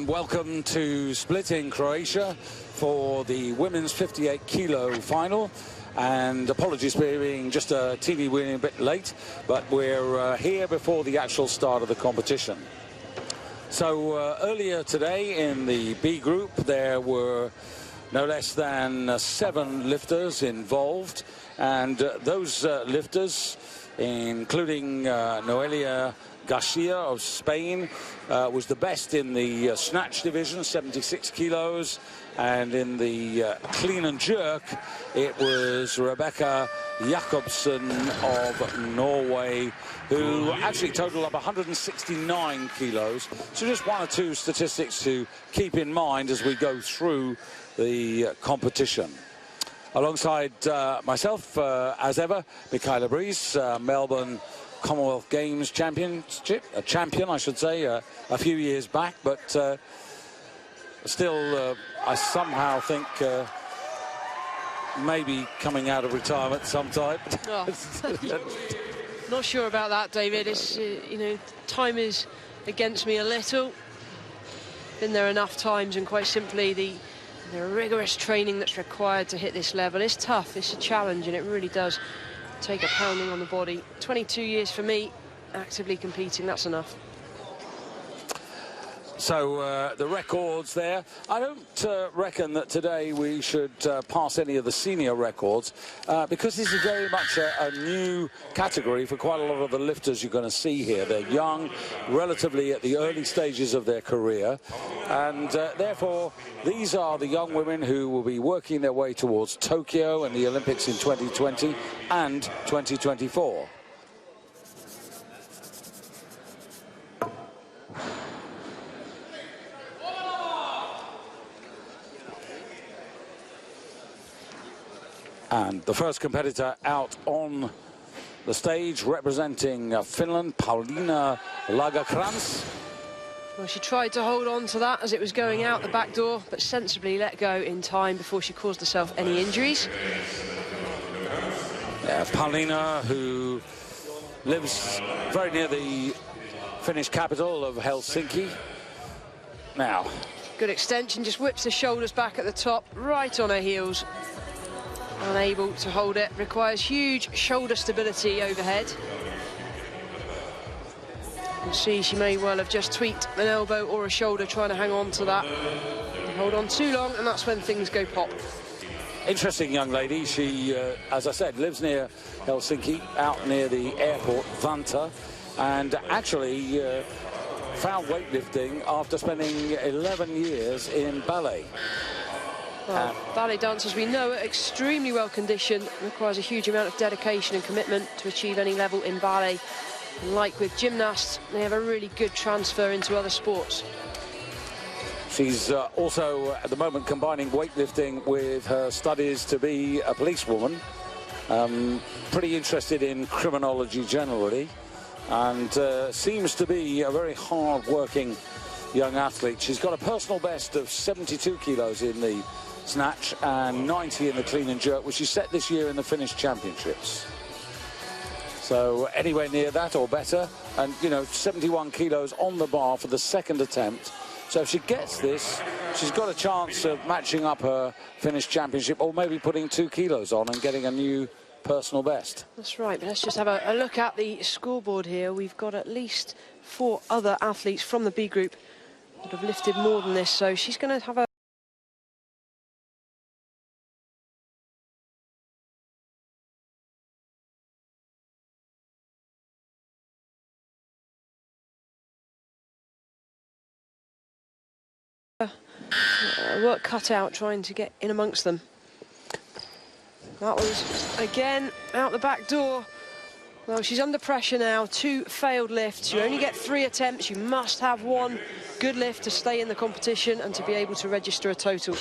Welcome to Split in Croatia for the women's 58 kilo final, and apologies for being just a teeny weeny bit late, but we're here before the actual start of the competition. So earlier today in the B group there were no less than 7 lifters involved, and those lifters, including Noelia Garcia of Spain, was the best in the snatch division, 76 kilos, and in the clean and jerk it was Rebecca Jacobsen of Norway, who actually totaled up 169 kilos. So just one or two statistics to keep in mind as we go through the competition. Alongside myself, as ever, Michaela Breeze, Melbourne Commonwealth Games champion, I should say, a few years back, but still I somehow think maybe coming out of retirement sometime. Oh. Not sure about that, David. It's you know, time is against me a little. Been there enough times, and quite simply the rigorous training that's required to hit this level is tough. It's a challenge, and it really does take a pounding on the body. 22 years for me, actively competing, that's enough. So the records there. I don't reckon that today we should pass any of the senior records because this is very much a new category for quite a lot of the lifters you're going to see here. They're young, relatively at the early stages of their career, and therefore these are the young women who will be working their way towards Tokyo and the Olympics in 2020 and 2024. And the first competitor out on the stage representing Finland, Pauliina Lagercrantz. Well, she tried to hold on to that as it was going out the back door, but sensibly let go in time before she caused herself any injuries. Yeah, Pauliina, who lives very near the Finnish capital of Helsinki. Now, good extension, just whips the shoulders back at the top, right on her heels. Unable to hold it, requires huge shoulder stability overhead. You can see she may well have just tweaked an elbow or a shoulder trying to hang on to that. Hold on too long, and that's when things go pop. Interesting young lady. She, as I said, lives near Helsinki, out near the airport, Vantaa, and actually found weightlifting after spending 11 years in ballet. Well, ballet dancers, we know, are extremely well conditioned. Requires a huge amount of dedication and commitment to achieve any level in ballet. And like with gymnasts, they have a really good transfer into other sports. She's also at the moment combining weightlifting with her studies to be a policewoman. Pretty interested in criminology generally, and seems to be a very hard-working young athlete. She's got a personal best of 72 kilos in the snatch and 90 in the clean and jerk, which she set this year in the Finnish Championships. So anywhere near that or better, and you know, 71 kilos on the bar for the second attempt. So if she gets this, she's got a chance of matching up her Finnish Championship, or maybe putting 2 kilos on and getting a new personal best. That's right, but let's just have a look at the scoreboard here. We've got at least 4 other athletes from the B group that have lifted more than this, so she's going to have a work cut out trying to get in amongst them. That was, again, out the back door. Well, she's under pressure now. 2 failed lifts. You only get 3 attempts. You must have 1 good lift to stay in the competition and to be able to register a total.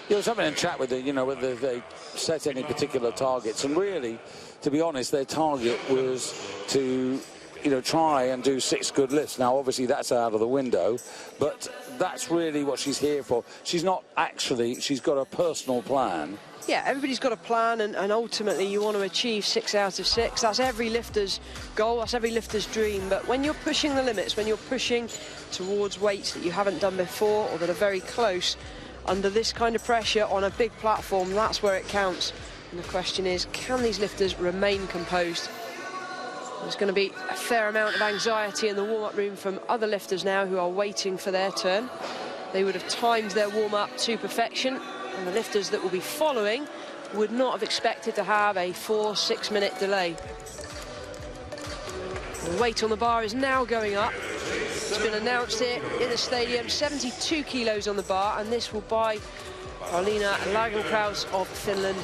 Yeah, I was having a chat with her, you know, whether they set any particular targets. And really, to be honest, their target was to, you know, try and do 6 good lifts. Now, obviously, that's out of the window. But that's really what she's here for. She's not actually, she's got a personal plan. Yeah, everybody's got a plan, and ultimately you want to achieve 6 out of 6. That's every lifter's goal, that's every lifter's dream. But when you're pushing the limits, when you're pushing towards weights that you haven't done before or that are very close, under this kind of pressure on a big platform, that's where it counts. And the question is, can these lifters remain composed? There's going to be a fair amount of anxiety in the warm-up room from other lifters now who are waiting for their turn. They would have timed their warm-up to perfection, and the lifters that will be following would not have expected to have a 4-6 minute delay. The weight on the bar is now going up. It's been announced here in the stadium, 72 kilos on the bar, and this will buy Paulina Lagercrantz of Finland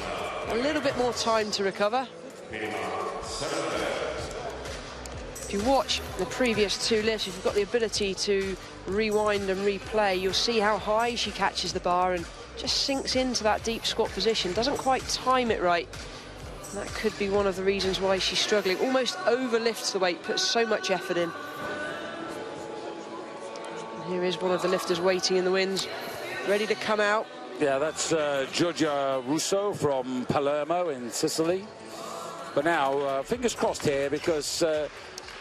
a little bit more time to recover. If you watch the previous 2 lifts, if you've got the ability to rewind and replay, you'll see how high she catches the bar and just sinks into that deep squat position, doesn't quite time it right. And that could be one of the reasons why she's struggling. Almost overlifts the weight, puts so much effort in. And here is one of the lifters waiting in the wings, ready to come out. Yeah, that's Giorgia Russo from Palermo in Sicily. But now, fingers crossed here, because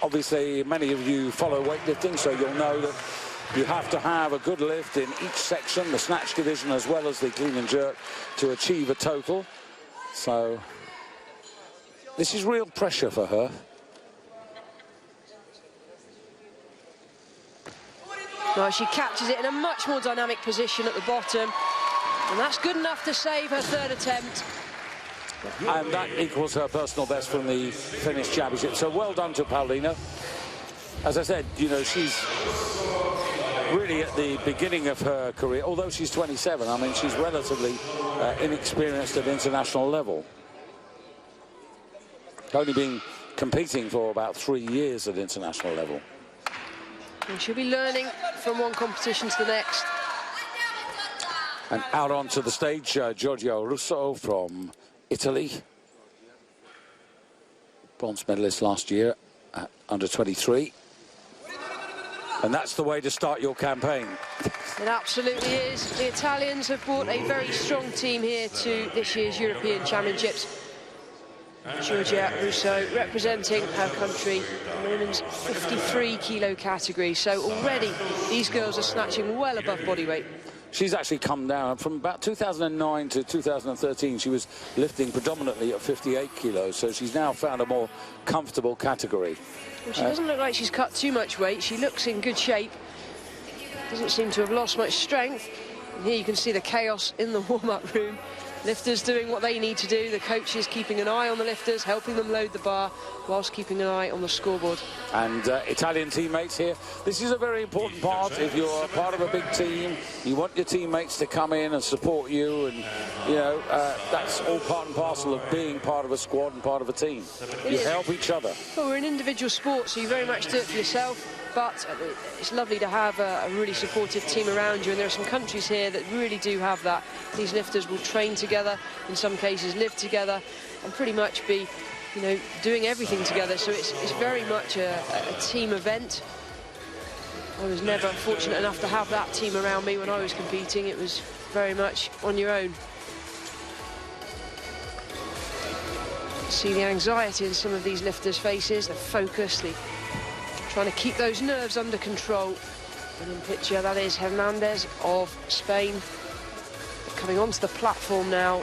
obviously many of you follow weightlifting, so you'll know that you have to have a good lift in each section, the snatch division as well as the clean and jerk, to achieve a total. So this is real pressure for her. Well, she catches it in a much more dynamic position at the bottom, and that's good enough to save her 3rd attempt. And that equals her personal best from the Finnish Championship. So well done to Paulina. As I said, you know, she's really at the beginning of her career, although she's 27. I mean, she's relatively inexperienced at international level. Only been competing for about 3 years at international level. And she'll be learning from one competition to the next. And out onto the stage, Giorgio Russo from Italy. Bronze medalist last year at under 23. And that's the way to start your campaign. It absolutely is. The Italians have brought a very strong team here to this year's European Championships. Giorgia Russo representing her country in the women's 53 kilo category. So already these girls are snatching well above body weight. She's actually come down from about 2009 to 2013. She was lifting predominantly at 58 kilos, so she's now found a more comfortable category. Well, she doesn't look like she's cut too much weight. She looks in good shape. Doesn't seem to have lost much strength. And here you can see the chaos in the warm-up room. Lifters doing what they need to do. The coaches keeping an eye on the lifters, helping them load the bar, whilst keeping an eye on the scoreboard. And Italian teammates here. This is a very important part. If you're part of a big team, you want your teammates to come in and support you, and you know that's all part and parcel of being part of a squad and part of a team. You help each other. Well, we're an individual sport, so you very much do it for yourself. But it's lovely to have a really supportive team around you, and there are some countries here that really do have that. These lifters will train together, in some cases live together, and pretty much be, you know, doing everything together. So it's very much a team event. I was never fortunate enough to have that team around me when I was competing. It was very much on your own. See the anxiety in some of these lifters' faces, the focus, trying to keep those nerves under control. And in picture, that is Hernandez of Spain. Coming onto the platform now.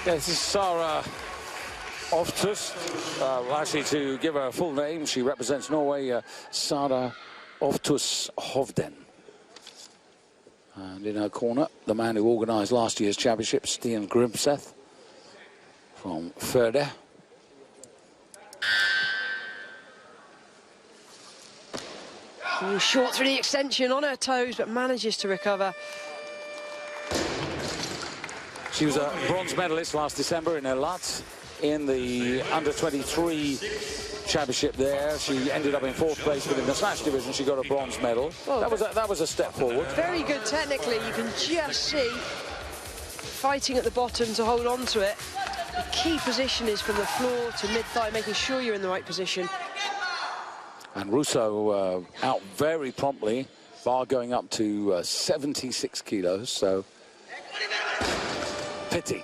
Yeah, this is Sara Oftus. Actually, to give her a full name, she represents Norway, Sara Oftus Hovden. And in her corner, the man who organised last year's championship, Stian Grimseth from Førde. Short through the extension, on her toes, but manages to recover. She was a bronze medalist last December in Elat in the under-23 championship there. She ended up in 4th place, but in the snatch division she got a bronze medal. Oh, that was a step forward. Very good technically. You can just see fighting at the bottom to hold on to it. The key position is from the floor to mid-thigh, making sure you're in the right position. And Russo out very promptly bar going up to 76 kilos, so pity.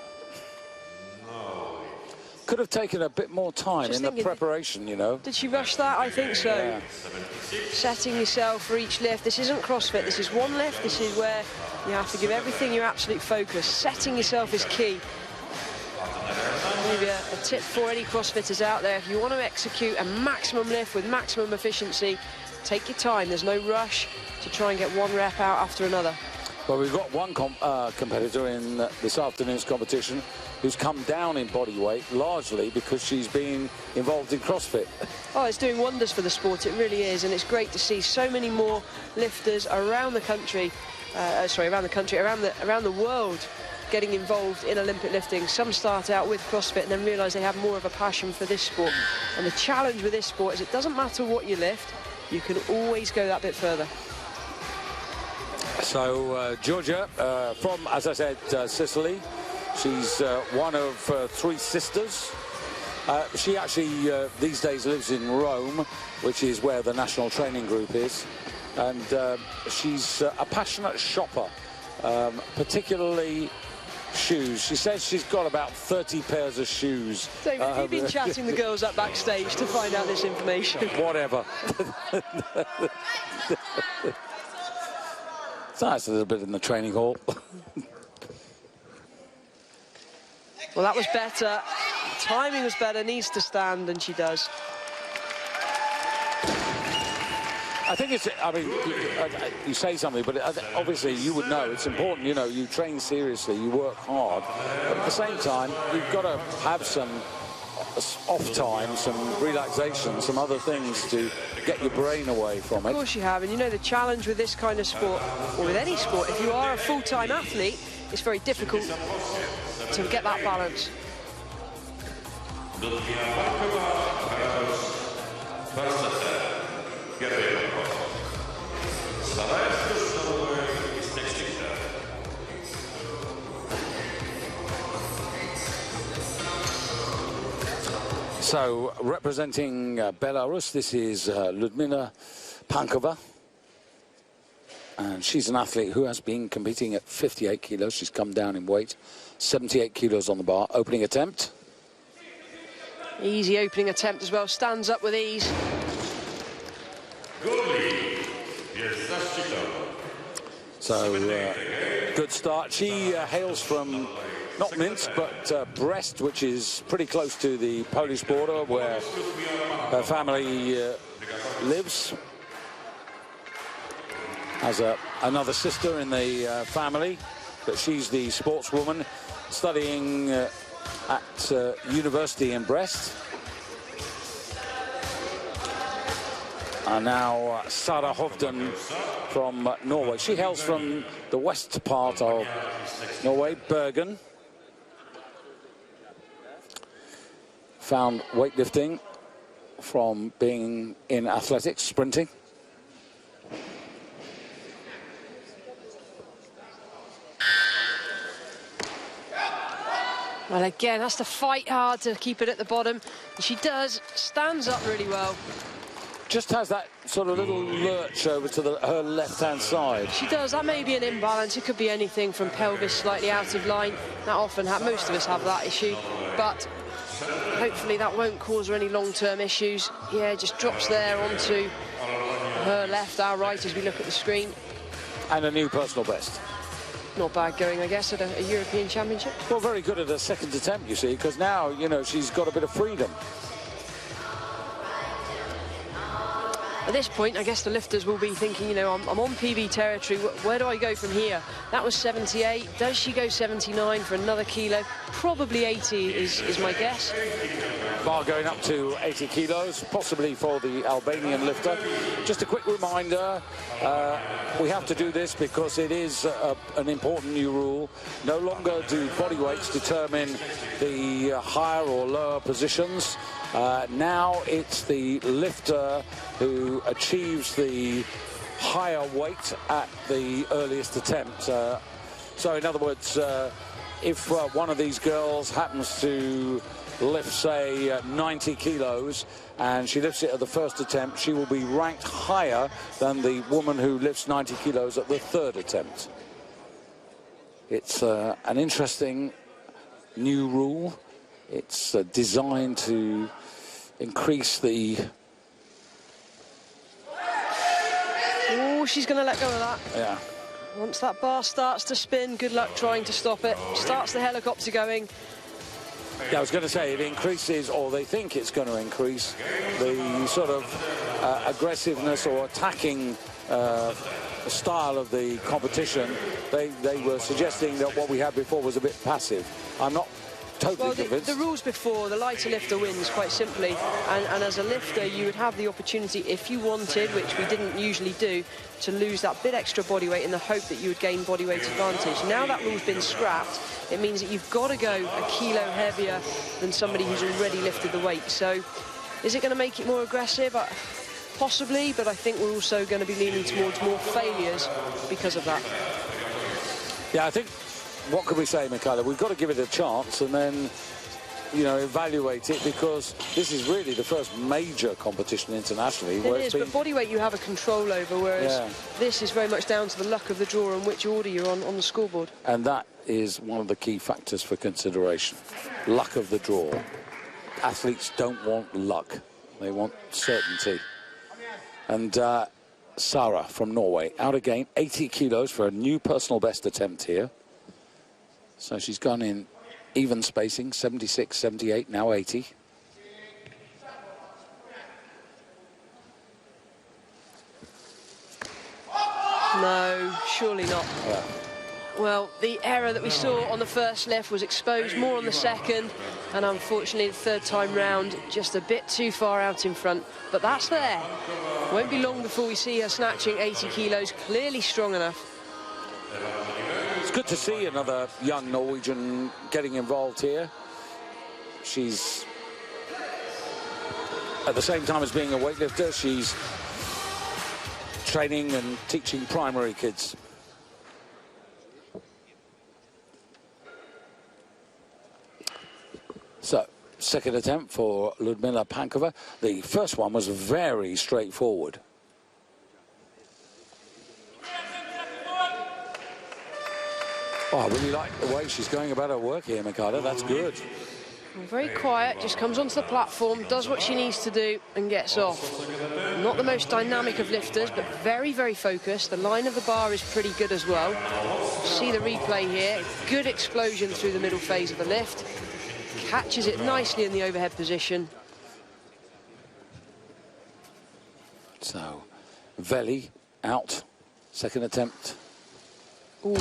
Could have taken a bit more time in the preparation, you know. Did she rush that? I think so. Yeah. Setting yourself for each lift. This isn't CrossFit. This is one lift. This is where you have to give everything your absolute focus. Setting yourself is key. Maybe a tip for any CrossFitters out there. If you want to execute a maximum lift with maximum efficiency, take your time. There's no rush to try and get one rep out after another. Well, we've got one competitor in this afternoon's competition who's come down in body weight, largely because she's been involved in CrossFit. Oh, it's doing wonders for the sport, it really is, and it's great to see so many more lifters around the country, around the world, getting involved in Olympic lifting. Some start out with CrossFit and then realise they have more of a passion for this sport. And the challenge with this sport is it doesn't matter what you lift, you can always go that bit further. So Georgia, from, as I said, Sicily. She's one of 3 sisters. She actually these days lives in Rome, which is where the national training group is. And she's a passionate shopper, particularly shoes. She says she's got about 30 pairs of shoes. David, have you been chatting the girls up backstage to find out this information? Whatever. It's nice a little bit in the training hall. Well, that was better. Timing was better, needs to stand, and she does. I think it's, I mean, you say something, but obviously you would know it's important, you know, you train seriously, you work hard, but at the same time, you've got to have some off time, some relaxation, some other things to get your brain away from it. Of course you have, and you know the challenge with this kind of sport, or with any sport, if you are a full-time athlete, it's very difficult to get that balance. So, representing Belarus, this is Ludmila Pankova. And she's an athlete who has been competing at 58 kilos. She's come down in weight. 78 kilos on the bar. Opening attempt. Easy opening attempt as well. Stands up with ease. So, good start. She hails from not Minsk, but Brest, which is pretty close to the Polish border, where her family lives. Has another sister in the family, but she's the sportswoman studying at university in Brest. And now Sara Hovden from Norway. She hails from the west part of Norway, Bergen. Found weightlifting from being in athletics, sprinting. Well, again, has to fight hard to keep it at the bottom. And she does, stands up really well. Just has that sort of little lurch over to her left-hand side. She does. That may be an imbalance. It could be anything from pelvis slightly out of line. That often most of us have that issue. But hopefully that won't cause her any long-term issues. Yeah, just drops there onto her left, our right, as we look at the screen. And a new personal best. Not bad going, I guess, at a European Championship. Well, very good at her second attempt, you see, because now, you know, she's got a bit of freedom. At this point, I guess the lifters will be thinking, you know, I'm on PB territory. Where do I go from here? That was 78. Does she go 79 for another kilo? Probably 80 is my guess. Bar going up to 80 kilos, possibly for the Albanian lifter. Just a quick reminder, we have to do this because it is an important new rule. No longer do body weights determine the higher or lower positions. Now it's the lifter who achieves the higher weight at the earliest attempt. So in other words, if one of these girls happens to lifts, say, 90 kilos, and she lifts it at the first attempt, she will be ranked higher than the woman who lifts 90 kilos at the third attempt. It's an interesting new rule. It's designed to increase the... Oh, she's going to let go of that. Yeah. Once that bar starts to spin, good luck trying to stop it. Starts the helicopter going. Yeah, I was going to say it increases, or they think it's going to increase, the sort of aggressiveness or attacking style of the competition. They were suggesting that what we had before was a bit passive. I'm not totally convinced. The rules before, the lighter lifter wins, quite simply. And as a lifter, you would have the opportunity, if you wanted, which we didn't usually do, to lose that bit extra body weight in the hope that you would gain body weight advantage. Now that rule's been scrapped, it means that you've got to go a kilo heavier than somebody who's already lifted the weight. So is it going to make it more aggressive? Possibly, but I think we're also going to be leaning towards more failures because of that. Yeah, I think, what can we say, Michaela? We've got to give it a chance and then, you know, evaluate it, because this is really the first major competition internationally. It is, but body weight you have a control over, whereas this is very much down to the luck of the draw and which order you're on the scoreboard. And that is one of the key factors for consideration. Luck of the draw. Athletes don't want luck. They want certainty. And Sarah from Norway, out again, 80 kilos for a new personal best attempt here. So she's gone in even spacing, 76, 78, now 80. No, surely not. Yeah. Well, the error that we saw on the first lift was exposed more on the second, and unfortunately the third time round just a bit too far out in front. But that's there. Won't be long before we see her snatching 80 kilos, clearly strong enough. It's good to see another young Norwegian getting involved here. She's, at the same time as being a weightlifter, she's training and teaching primary kids. So, second attempt for Ludmila Pankova. The first one was very straightforward. Oh, I really like the way she's going about her work here, Mikada. That's good. Very quiet, just comes onto the platform, does what she needs to do and gets off. Not the most dynamic of lifters, but very, very focused. The line of the bar is pretty good as well. See the replay here. Good explosion through the middle phase of the lift. Catches it nicely in the overhead position. So, Veli out. Second attempt. Ooh,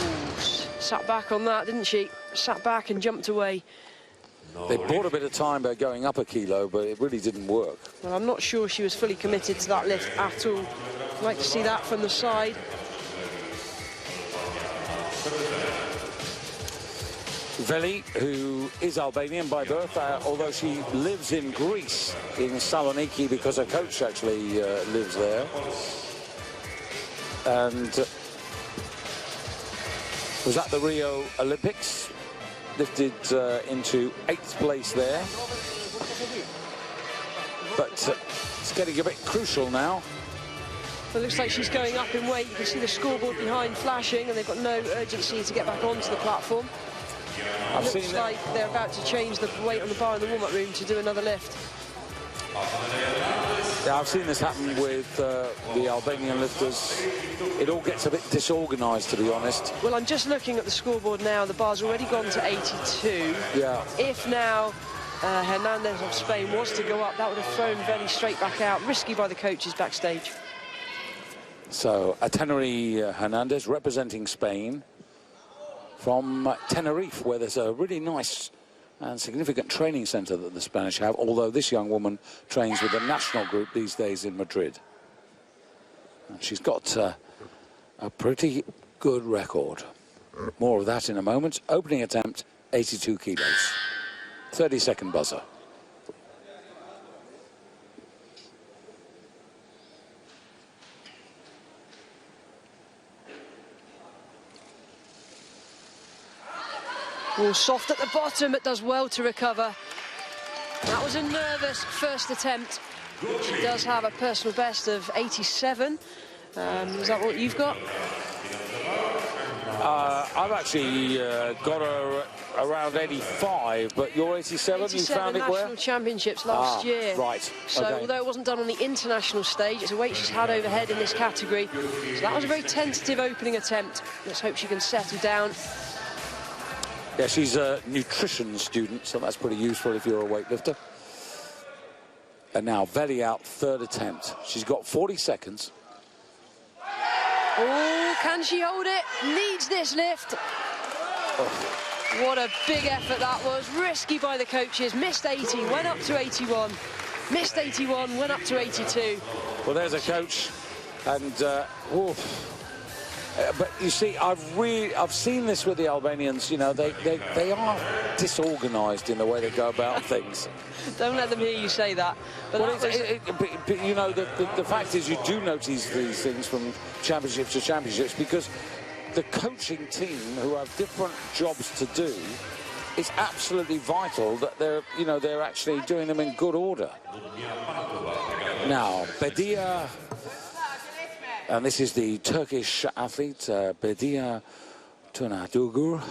sat back on that, didn't she? Sat back and jumped away. They bought a bit of time by going up a kilo, but it really didn't work. Well, I'm not sure she was fully committed to that lift at all. I'd like to see that from the side. Veli, who is Albanian by birth, although she lives in Greece, in Saloniki, because her coach actually lives there. And was at the Rio Olympics, lifted into 8th place there. But it's getting a bit crucial now. It looks like she's going up in weight. You can see the scoreboard behind flashing, and they've got no urgency to get back onto the platform. It looks like they're about to change the weight on the bar in the warm-up room to do another lift. Yeah, I've seen this happen with the Albanian lifters. It all gets a bit disorganised, to be honest. Well, I'm just looking at the scoreboard now. The bar's already gone to 82. Yeah. If now Hernandez of Spain was to go up, that would have thrown Veli straight back out. Risky by the coaches backstage. So, Ateneri Hernandez representing Spain from Tenerife, where there's a really nice and significant training centre that the Spanish have, although this young woman trains with the national group these days in Madrid. And she's got a pretty good record. More of that in a moment. Opening attempt, 82 kilos. 30-second buzzer. Oh, soft at the bottom, but does well to recover. That was a nervous first attempt. She does have a personal best of 87. Is that what you've got? I've actually got her around 85, but you're 87. 87 you found it where? National Championships last year. Right. So okay. although it wasn't done on the international stage, it's a weight she's had overhead in this category. So that was a very tentative opening attempt. Let's hope she can settle down. Yeah, she's a nutrition student, so that's pretty useful if you're a weightlifter. And now Veli out, third attempt. She's got 40 seconds. Oh, can she hold it? Needs this lift. Oh. What a big effort that was. Risky by the coaches. Missed 80, went up to 81. Missed 81, went up to 82. Well, there's a coach. And, but you see, I've seen this with the Albanians. You know, they are disorganised in the way they go about things. Don't let them hear you say that. But, well, but you know, the fact is, you do notice these things from championships to championships because the coaching team, who have different jobs to do, it's absolutely vital that they're actually doing them in good order. Now, Bedia. And this is the Turkish athlete, Bedia Tunadugur.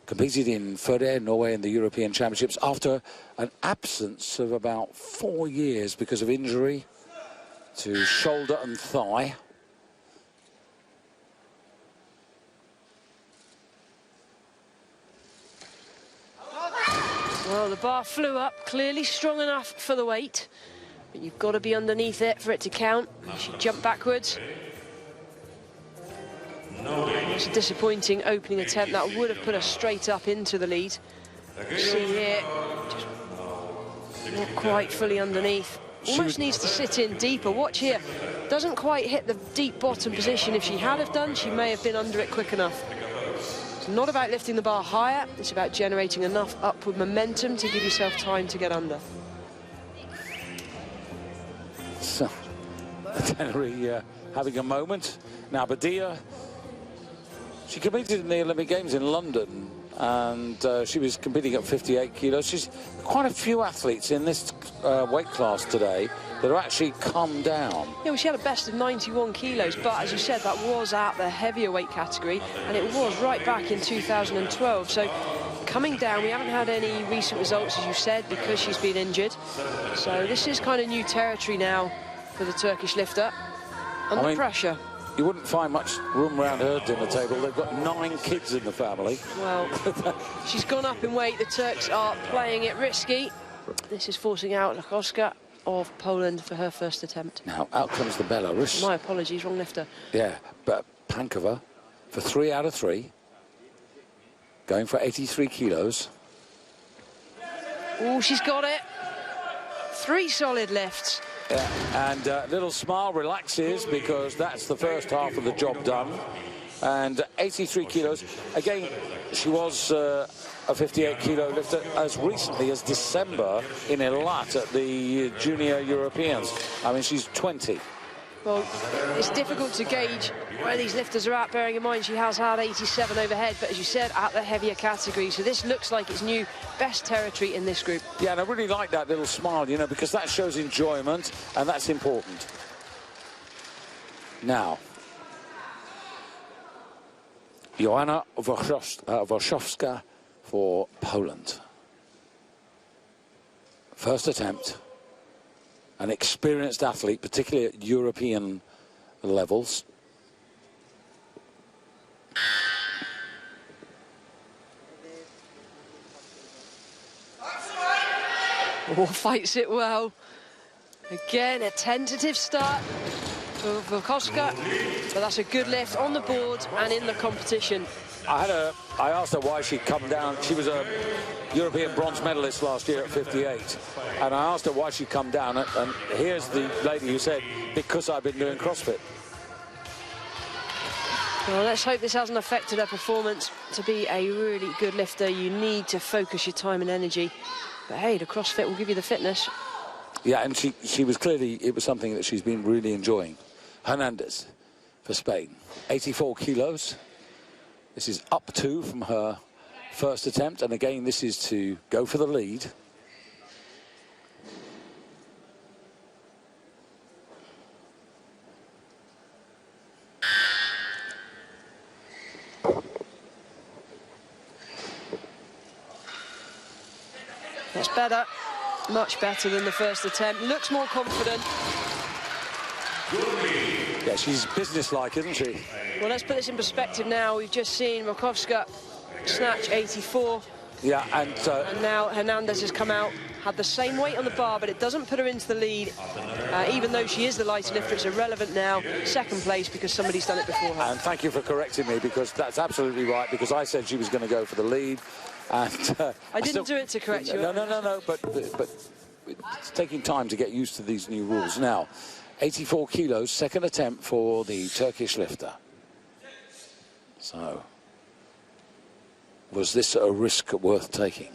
Competed in Førde, Norway in the European Championships after an absence of about 4 years because of injury to shoulder and thigh. Well, the bar flew up, clearly strong enough for the weight. But you've got to be underneath it for it to count. She jumped backwards. It's a disappointing opening attempt. That would have put her straight up into the lead. You see here, just not quite fully underneath. Almost needs to sit in deeper. Watch here. Doesn't quite hit the deep bottom position. If she had have done, she may have been under it quick enough. It's not about lifting the bar higher. It's about generating enough upward momentum to give yourself time to get under. So, Teneri having a moment. Now, Bedia, she competed in the Olympic Games in London, and she was competing at 58 kilos. She's quite a few athletes in this weight class today that have actually come down. Yeah, well, she had a best of 91 kilos, but as you said, that was at the heavier weight category, and it was right back in 2012. So coming down, we haven't had any recent results, as you said, because she's been injured. So this is kind of new territory now for the Turkish lifter. Under pressure. You wouldn't find much room around her dinner table. They've got 9 kids in the family. Well, she's gone up in weight. The Turks are playing it risky. This is forcing out Lakoska of Poland for her first attempt. Now, out comes the Belarus. My apologies, wrong lifter. Yeah, but Pankova for 3 out of 3. Going for 83 kilos. Oh, she's got it. 3 solid lifts. Yeah, and little smile relaxes because that's the first half of the job done. And 83 kilos. Again, she was a 58-kilo lifter as recently as December in Eilat at the Junior Europeans. I mean, she's 20. Well, it's difficult to gauge where these lifters are at, bearing in mind she has had 87 overhead, but as you said, at the heavier category. So this looks like it's new best territory in this group. Yeah, and I really like that little smile, you know, because that shows enjoyment, and that's important. Now, Joanna Warszawska for Poland. First attempt. An experienced athlete, particularly at European levels. Oh, fights it well. Again, a tentative start for Volkoska, but that's a good lift on the board and in the competition. I asked her why she'd come down. She was a European bronze medalist last year at 58. And I asked her why she'd come down. And here's the lady who said, because I've been doing CrossFit. Well, let's hope this hasn't affected her performance. To be a really good lifter, you need to focus your time and energy. But hey, the CrossFit will give you the fitness. Yeah, and she was clearly, it was something that she's been really enjoying. Hernandez for Spain, 84 kilos. This is up 2 from her first attempt, and again this is to go for the lead. That's better, much better than the first attempt. Looks more confident. Yeah, she's businesslike, isn't she? Well, let's put this in perspective now. We've just seen Rakowska snatch 84. Yeah, and now Hernandez has come out, had the same weight on the bar, but it doesn't put her into the lead. Even though she is the lighter lifter, it's irrelevant now. Second place because somebody's done it before her. And thank you for correcting me, because that's absolutely right, because I said she was going to go for the lead. And I didn't do it to correct you. No, but it's taking time to get used to these new rules. Now, 84 kilos, second attempt for the Turkish lifter. So, was this a risk worth taking?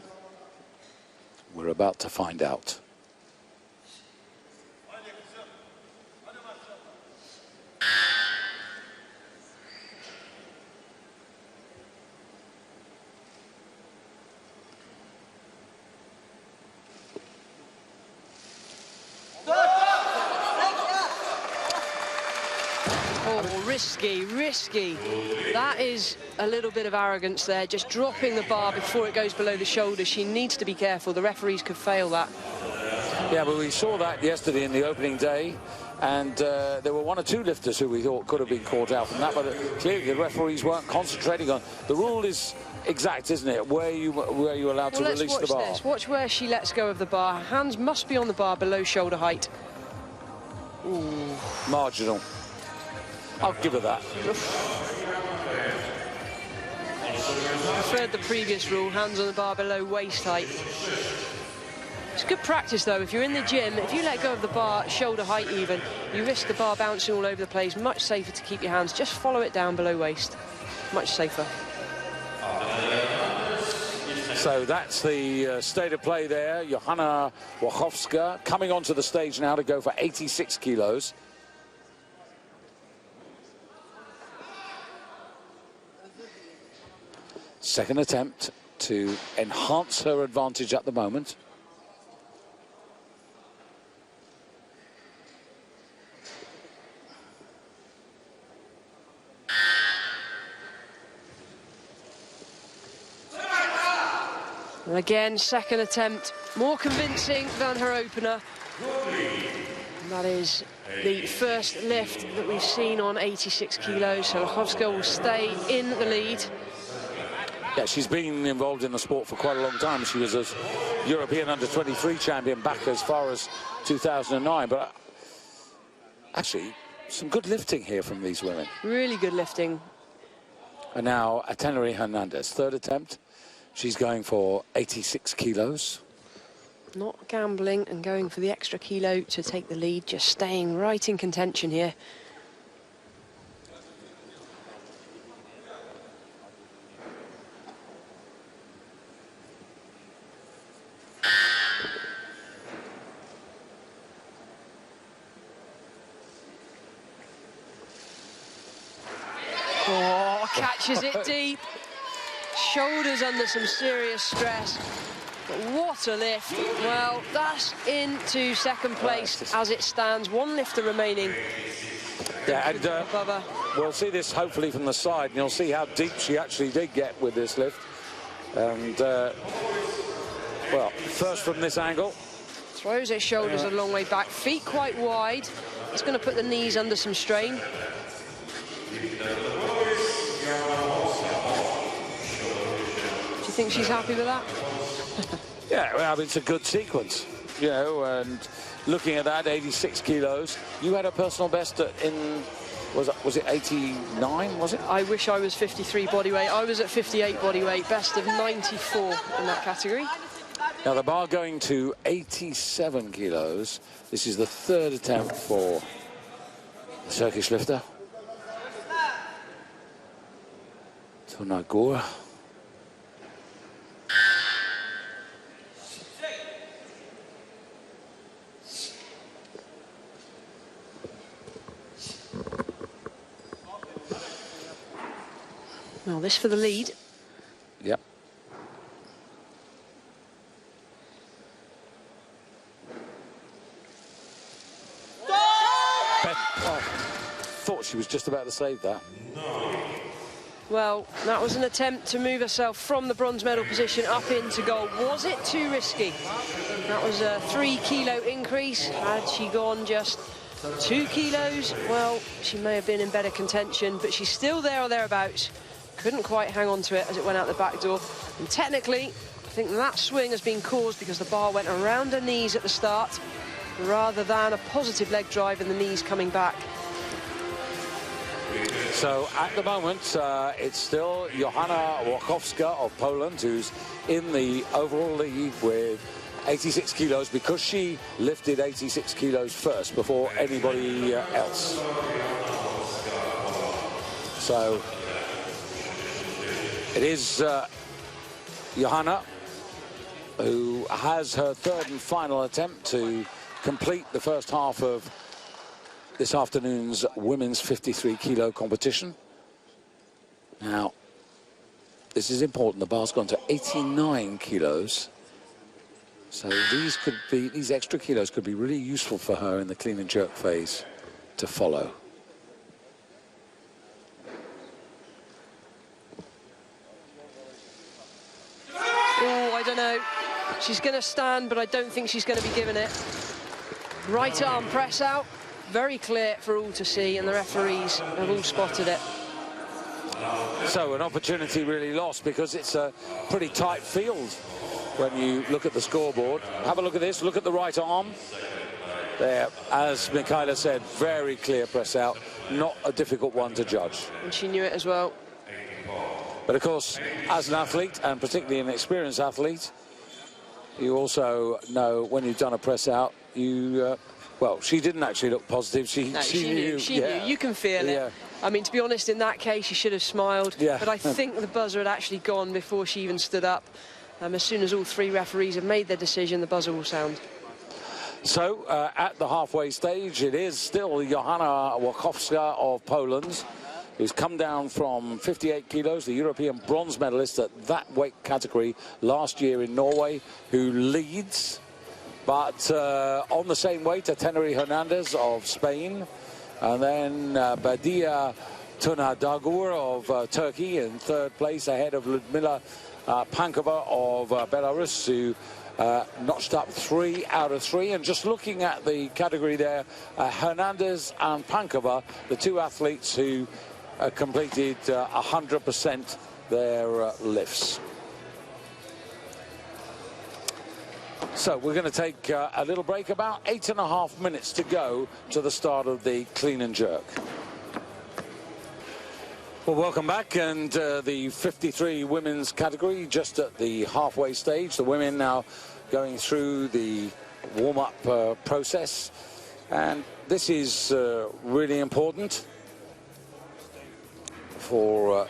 We're about to find out. Risky. That is a little bit of arrogance there, just dropping the bar before it goes below the shoulder. She needs to be careful. The referees could fail that. Yeah, but we saw that yesterday in the opening day, and there were one or two lifters who we thought could have been caught out from that, but clearly the referees weren't concentrating on. The rule is exact, isn't it? Where you allowed to release the bar. Let's watch where she lets go of the bar. Her hands must be on the bar below shoulder height. Ooh. Marginal. I'll give her that. Preferred the previous rule, hands on the bar below waist height. It's good practice though. If you're in the gym, if you let go of the bar shoulder height even, you risk the bar bouncing all over the place. Much safer to keep your hands. Just follow it down below waist. Much safer. So that's the state of play there. Johanna Wachowska coming onto the stage now to go for 86 kilos. Second attempt to enhance her advantage at the moment. And again, second attempt, more convincing than her opener. And that is the first lift that we've seen on 86 kilos. So Wachowska will stay in the lead. Yeah, she's been involved in the sport for quite a long time. She was a European under-23 champion back as far as 2009. But actually, some good lifting here from these women. Really good lifting. And now Ateneri Hernandez, third attempt. She's going for 86 kilos. Not gambling and going for the extra kilo to take the lead, just staying right in contention here. Oh, catches it deep. Shoulders under some serious stress. But what a lift. Well, that's into second place as it stands. One lifter remaining. Yeah, and we'll see this hopefully from the side, and you'll see how deep she actually did get with this lift. And, well, first from this angle. Throws her shoulders a long way back. Feet quite wide. It's going to put the knees under some strain. Do you think she's happy with that? Yeah, well, I mean, it's a good sequence, you know, and looking at that, 86 kilos. You had a personal best in, was it 89, was it? I wish I was 53 body weight. I was at 58 body weight, best of 94 in that category. Now, the bar going to 87 kilos. This is the third attempt for the Turkish lifter. Tunagor. Well, this for the lead. Yep. she was just about to save that. Well, that was an attempt to move herself from the bronze medal position up into gold. Was it too risky? That was a 3 kilo increase. Had she gone just 2 kilos, well, she may have been in better contention, but she's still there or thereabouts. Couldn't quite hang on to it as it went out the back door. And technically, I think that swing has been caused because the bar went around her knees at the start, rather than a positive leg drive and the knees coming back. So at the moment, it's still Johanna Łokowska of Poland who's in the overall lead with 86 kilos because she lifted 86 kilos first before anybody else. So it is Johanna who has her third and final attempt to complete the first half of this afternoon's women's 53 kilo competition. Now, this is important. The bar's gone to 89 kilos. So these extra kilos could be really useful for her in the clean and jerk phase to follow. Oh, I don't know. She's going to stand, but I don't think she's going to be given it. Right arm press out. Very clear for all to see, and the referees have all spotted it. So an opportunity really lost because it's a pretty tight field when you look at the scoreboard. Have a look at this, look at the right arm. There, as Michaela said, very clear press out, not a difficult one to judge. And she knew it as well. But of course, as an athlete, and particularly an experienced athlete, you also know when you've done a press out, you... well, she didn't actually look positive. She knew. She knew. You can feel it. I mean, to be honest, in that case, she should have smiled. Yeah. But I think the buzzer had actually gone before she even stood up. As soon as all 3 referees have made their decision, the buzzer will sound. So, at the halfway stage, it is still Johanna Łokowska of Poland, who's come down from 58 kilos, the European bronze medalist at that weight category last year in Norway, who leads. But on the same weight, Teneri Hernandez of Spain, and then Badia Tunadagur of Turkey in third place, ahead of Ludmila Pankova of Belarus, who notched up 3 out of 3. And just looking at the category there, Hernandez and Pankova, the 2 athletes who completed 100% their lifts. So we're going to take a little break, about 8.5 minutes to go to the start of the clean and jerk. Well, welcome back, and the 53 women's category just at the halfway stage. The women now going through the warm-up process, and this is really important for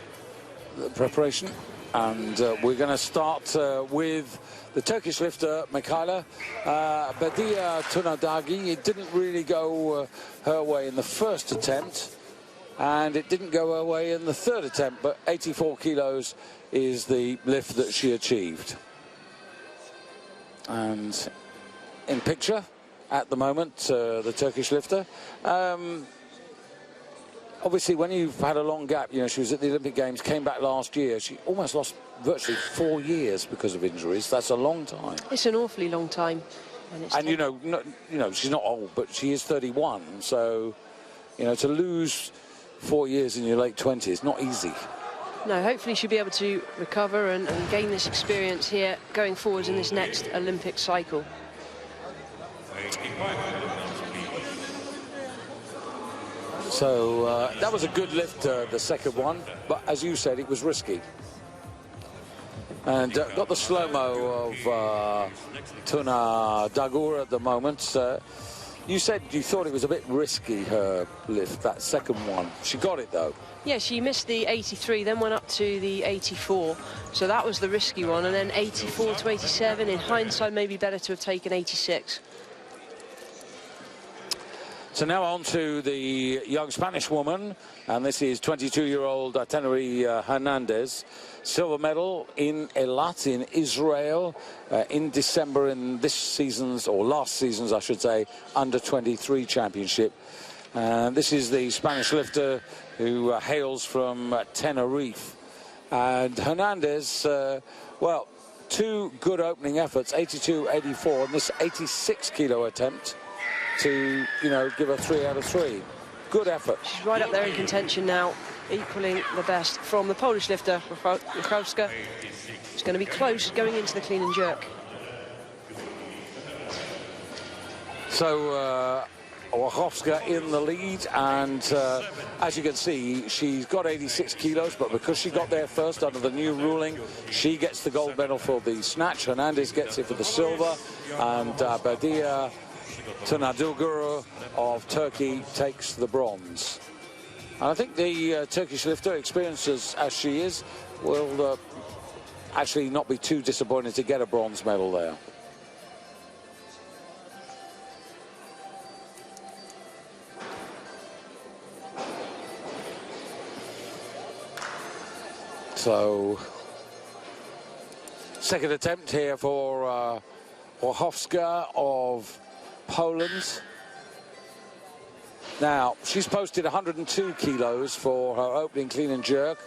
the preparation. And we're going to start with the Turkish lifter, Michaela Badia Tunadagi. It didn't really go her way in the first attempt, and it didn't go her way in the third attempt, but 84 kilos is the lift that she achieved. And in picture at the moment, the Turkish lifter. Obviously, when you've had a long gap, you know, she was at the Olympic Games, came back last year. She almost lost virtually 4 years because of injuries. That's a long time. It's an awfully long time. And you know, she's not old, but she is 31. So, you know, to lose 4 years in your late 20s, not easy. No, hopefully she'll be able to recover and gain this experience here going forwards in this next Olympic cycle. So that was a good lift, the second one, but as you said, it was risky. And got the slow-mo of Tunadagur at the moment. You said you thought it was a bit risky, her lift, that second one. She got it, though. Yeah, she missed the 83, then went up to the 84. So that was the risky one, and then 84 to 87. In hindsight, maybe better to have taken 86. So now on to the young Spanish woman, and this is 22-year-old Teneri Hernandez. Silver medal in Eilat in Israel in December in this season's, or last season's, I should say, under-23 championship. And this is the Spanish lifter who hails from Tenerife. And Hernandez, well, two good opening efforts, 82-84, and this 86-kilo attempt to, you know, give a 3 out of 3. Good effort. She's right up there in contention now, equaling the best from the Polish lifter, Rachowska. It's going to be close going into the clean and jerk. So, Wachowska in the lead, and as you can see, she's got 86 kilos, but because she got there first under the new ruling, she gets the gold medal for the snatch. Hernandez gets it for the silver, and Badia Tunadilguru of Turkey takes the bronze. And I think the Turkish lifter, experienced as she is, will actually not be too disappointed to get a bronze medal there. So, second attempt here for Wachowska of Poland. Now, she's posted 102 kilos for her opening clean and jerk.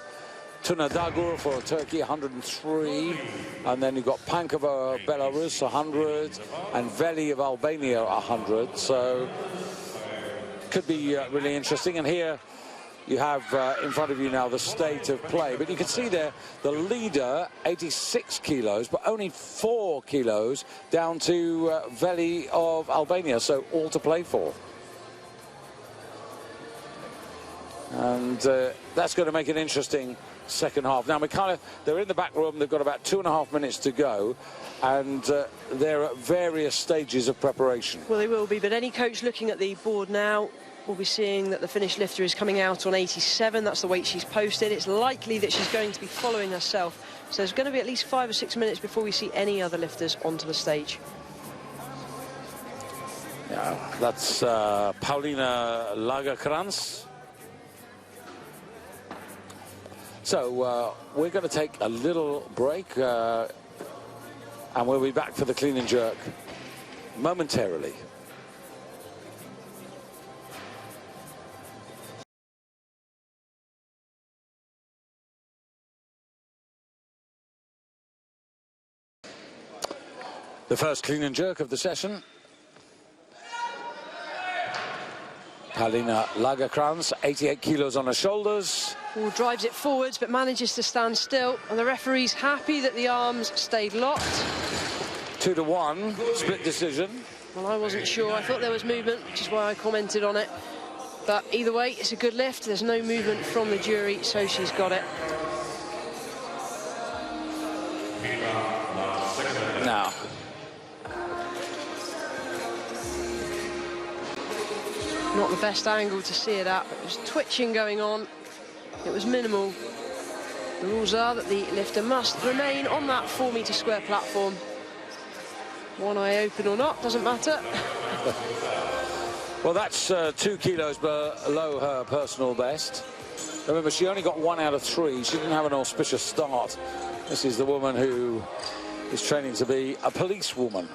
Tunadagur for Turkey, 103. And then you've got Pankova of Belarus, 100. And Veli of Albania, 100. So, could be really interesting. And here you have in front of you now the state of play. But you can see there, the leader, 86 kilos, but only 4 kilos down to Veli of Albania. So all to play for. And that's going to make an interesting second half. Now, they're in the back room. They've got about 2.5 minutes to go. And they're at various stages of preparation. Well, they will be. But any coach looking at the board now we'll be seeing that the Finnish lifter is coming out on 87. That's the weight she's posted. It's likely that she's going to be following herself. So there's going to be at least 5 or 6 minutes before we see any other lifters onto the stage. Yeah, that's Paulina Lagerkrantz. So we're going to take a little break and we'll be back for the clean and jerk momentarily. The first clean and jerk of the session. Paulina Lagerkrantz, 88 kilos on her shoulders. Ooh, drives it forwards but manages to stand still. And the referee's happy that the arms stayed locked. 2-1, split decision. Well, I wasn't sure. I thought there was movement, which is why I commented on it. But either way, it's a good lift. There's no movement from the jury, so she's got it. Now, not the best angle to see it at, but there's twitching going on. It was minimal. The rules are that the lifter must remain on that 4-metre square platform. One eye open or not, doesn't matter. Well, that's 2 kilos below her personal best. Remember, she only got 1 out of 3. She didn't have an auspicious start. This is the woman who is training to be a policewoman.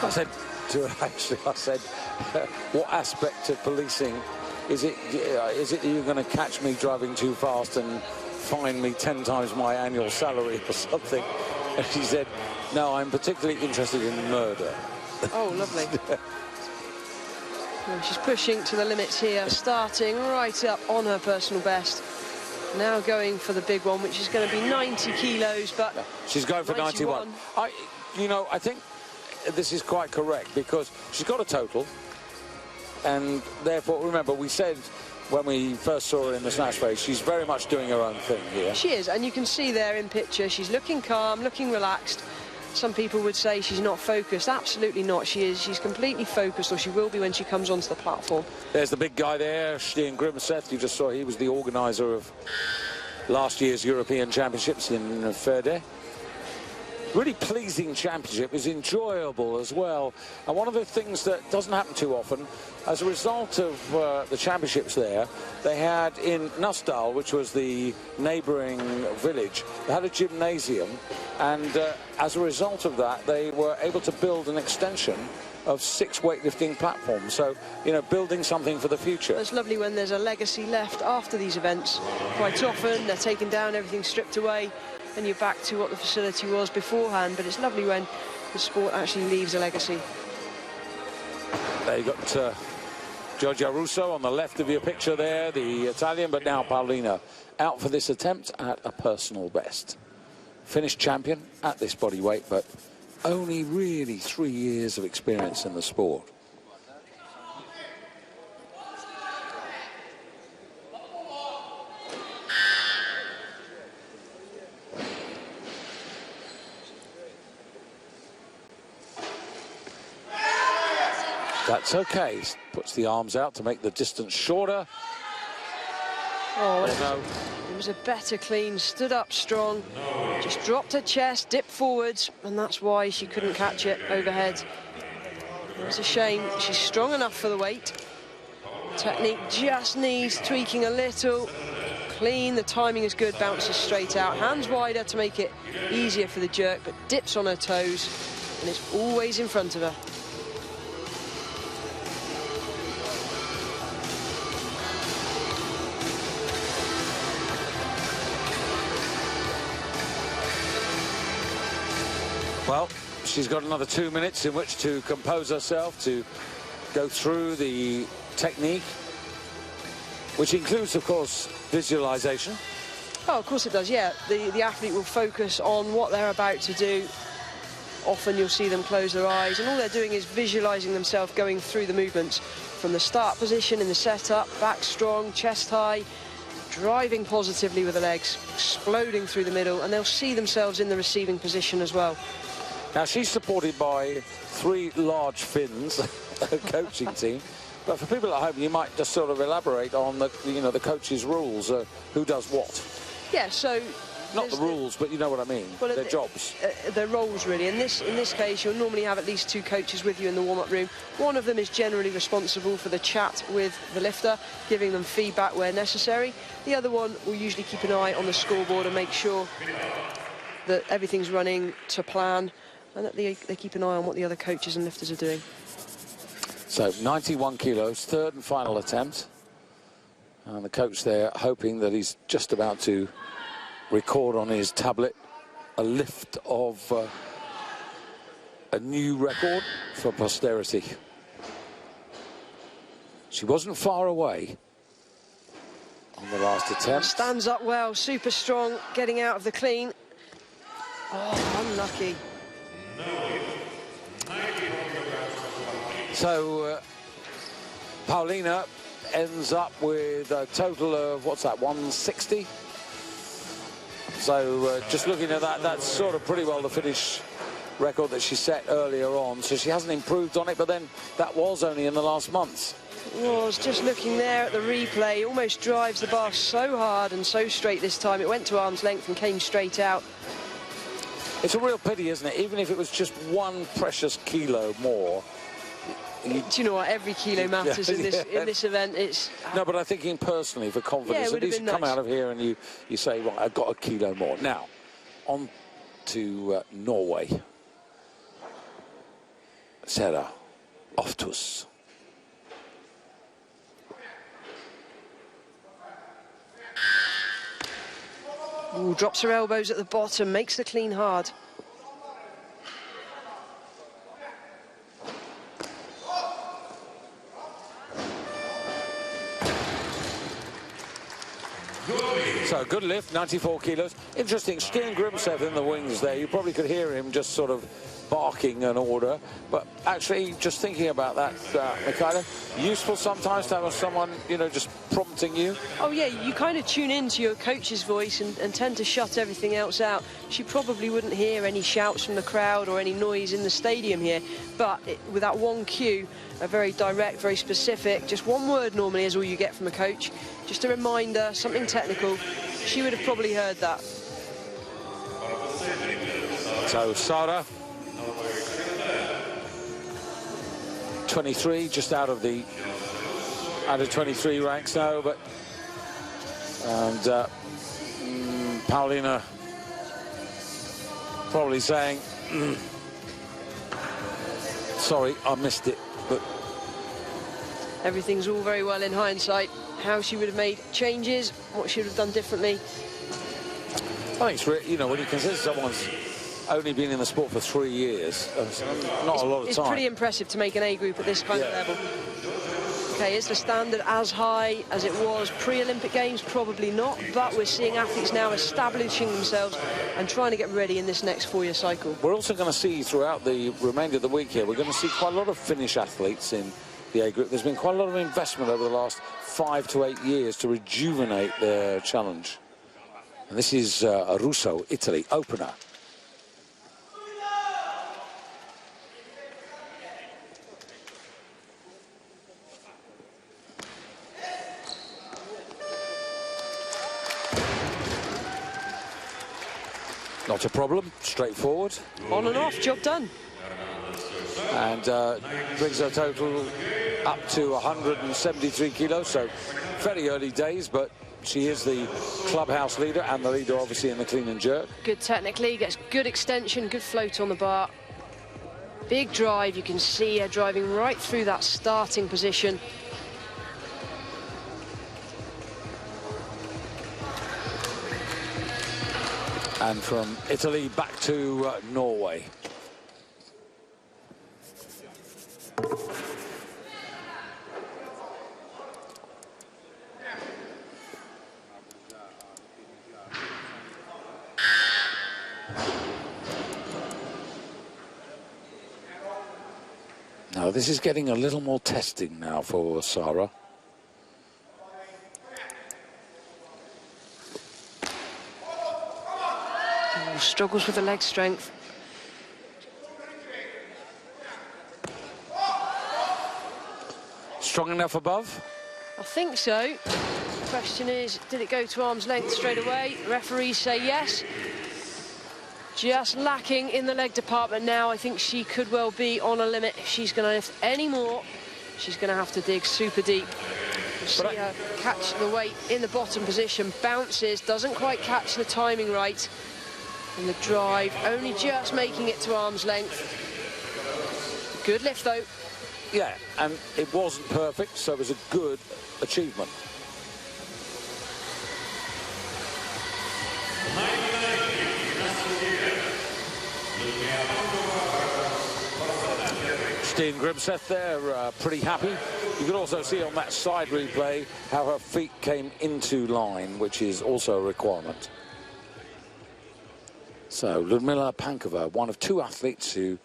I said to her, actually, I said, what aspect of policing is it you're going to catch me driving too fast and fine me 10 times my annual salary or something? And she said, no, I'm particularly interested in murder. Oh, lovely. Well, she's pushing to the limits here, starting right up on her personal best. Now going for the big one, which is going to be 90 kilos, but... She's going for 91. I think this is quite correct, because she's got a total, and therefore, remember, we said when we first saw her in the snatch race, she's very much doing her own thing here. She is, and you can see there in picture, she's looking calm, looking relaxed. Some people would say she's not focused. Absolutely not. She is. She's completely focused, or she will be when she comes onto the platform. There's the big guy there, Stian Grimseth. You just saw he was the organiser of last year's European Championships in Ferde. Really pleasing championship. It was enjoyable as well. And one of the things that doesn't happen too often, as a result of the championships there, they had in Nustal, which was the neighbouring village, they had a gymnasium. And as a result of that, they were able to build an extension of 6 weightlifting platforms. So, you know, building something for the future. It's lovely when there's a legacy left after these events. Quite often they're taken down, everything's stripped away, and you're back to what the facility was beforehand. But it's lovely when the sport actually leaves a legacy. There you got Giorgia Russo on the left of your picture there, the Italian, but now Paolina out for this attempt at a personal best. Finished champion at this body weight, but only really 3 years of experience in the sport. That's okay. Puts the arms out to make the distance shorter. Oh, no. It was a better clean, stood up strong, just dropped her chest, dipped forwards, and that's why she couldn't catch it overhead. It was a shame. She's strong enough for the weight. Technique just needs tweaking a little. Clean, the timing is good, bounces straight out. Hands wider to make it easier for the jerk, but dips on her toes, and it's always in front of her. Well, she's got another 2 minutes in which to compose herself, to go through the technique, which includes, of course, visualization. Oh, of course it does, yeah. The athlete will focus on what they're about to do. Often you'll see them close their eyes, and all they're doing is visualizing themselves going through the movements from the start position in the setup, back strong, chest high, driving positively with the legs, exploding through the middle, and they'll see themselves in the receiving position as well. Now, she's supported by 3 large Finns, a coaching team. But for people at home, you might just sort of elaborate on the, you know, the coach's rules, who does what. Yeah, so not the rules, but you know what I mean. Well, their jobs. Their roles, really. In this case, you'll normally have at least 2 coaches with you in the warm-up room. One of them is generally responsible for the chat with the lifter, giving them feedback where necessary. The other one will usually keep an eye on the scoreboard and make sure that everything's running to plan, and that they keep an eye on what the other coaches and lifters are doing. So 91 kilos, 3rd and final attempt. And the coach there hoping that he's just about to record on his tablet a lift of a new record for posterity. She wasn't far away on the last attempt. Stands up well, super strong, getting out of the clean. Oh, unlucky. So Paolina ends up with a total of, what's that, 160? So just looking at that, that's sort of pretty well the finish record that she set earlier on. So she hasn't improved on it, but then that was only in the last month. It was, just looking there at the replay, almost drives the bar so hard and so straight this time. It went to arm's length and came straight out. It's a real pity, isn't it? Even if it was just 1 precious kilo more. Do you know what? Every kilo matters in this event. It's no, but I'm thinking personally for confidence. Yeah, at least you come out of here and you say, well, I've got a kilo more. Now, on to Norway. Sarah Oftus. Ooh, drops her elbows at the bottom, makes the clean hard. So good lift, 94 kilos. Interesting, Sten Grimsev in the wings there. You probably could hear him just sort of barking an order. But actually, just thinking about that, Michaela, useful sometimes to have someone, you know, just prompting you. Oh, yeah, you kind of tune into your coach's voice and tend to shut everything else out. She probably wouldn't hear any shouts from the crowd or any noise in the stadium here. But with that one cue, a very direct, very specific, just one word normally is all you get from a coach. Just a reminder, something technical. She would have probably heard that. So Sarah, 23, just out of 23 ranks now, but and Paolina Sorry, I missed it, but everything's all very well in hindsight. How she would have made changes, what she would have done differently. I think it's, you know, when you consider someone's only been in the sport for 3 years, not a lot of time. It's pretty impressive to make an A group at this kind of level. Okay, is the standard as high as it was pre-Olympic Games? Probably not, but we're seeing athletes now establishing themselves and trying to get ready in this next 4-year cycle. We're also going to see throughout the remainder of the week here, we're going to see quite a lot of Finnish athletes in the A group. There's been quite a lot of investment over the last 5 to 8 years to rejuvenate their challenge. And this is Russo, Italy, opener. Not a problem, straightforward. On and off, job done. And brings her total up to 173 kilos, so very early days, but she is the clubhouse leader and the leader obviously in the clean and jerk. Good technically, gets good extension, good float on the bar. Big drive, you can see her driving right through that starting position. And from Italy back to Norway. Now this is getting a little more testing now for Sarah. Struggles with the leg strength. Strong enough above? I think so. The question is, did it go to arm's length straight away? Referees say yes. Just lacking in the leg department now. I think she could well be on a limit. If she's going to lift any more, she's going to have to dig super deep. See her catch the weight in the bottom position, bounces, doesn't quite catch the timing right. And the drive only just making it to arm's length. Good lift though. Yeah, and it wasn't perfect, so it was a good achievement. Steen Grimseth there, pretty happy. You can also see on that side replay how her feet came into line, which is also a requirement. So Ludmila Pankova, one of 2 athletes who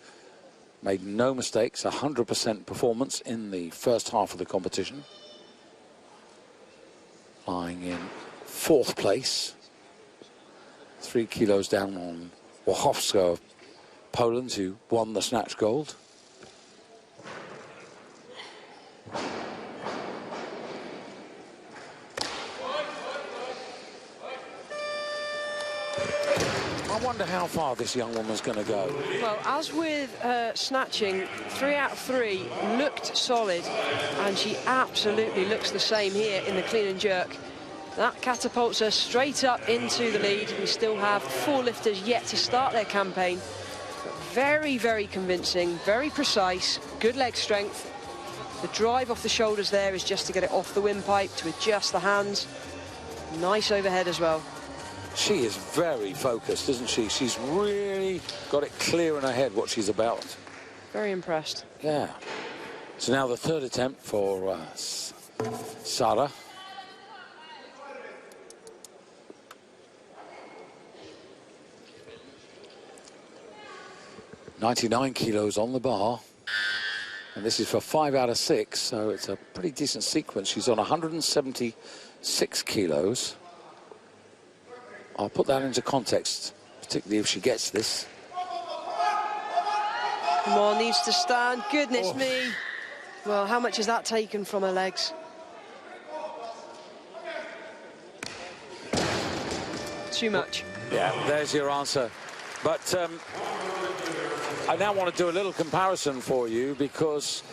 made no mistakes, 100% performance in the first half of the competition. Lying in 4th place, 3 kilos down on Wachowska of Poland, who won the snatch gold. I wonder how far this young woman's going to go. Well, as with snatching, 3 out of 3 looked solid, and she absolutely looks the same here in the clean and jerk. That catapults her straight up into the lead. We still have 4 lifters yet to start their campaign. But very, very convincing, very precise, good leg strength. The drive off the shoulders there is just to get it off the windpipe, to adjust the hands. Nice overhead as well. She is very focused, isn't she? She's really got it clear in her head what she's about. Very impressed. Yeah. So now the 3rd attempt for Sarah. .99 kilos on the bar. And this is for 5 out of 6, so it's a pretty decent sequence. She's on 176 kilos. I'll put that into context, particularly if she gets this. Come on, needs to stand. Goodness me. Well, how much has that taken from her legs? Too much. Yeah, there's your answer. But I now want to do a little comparison for you, because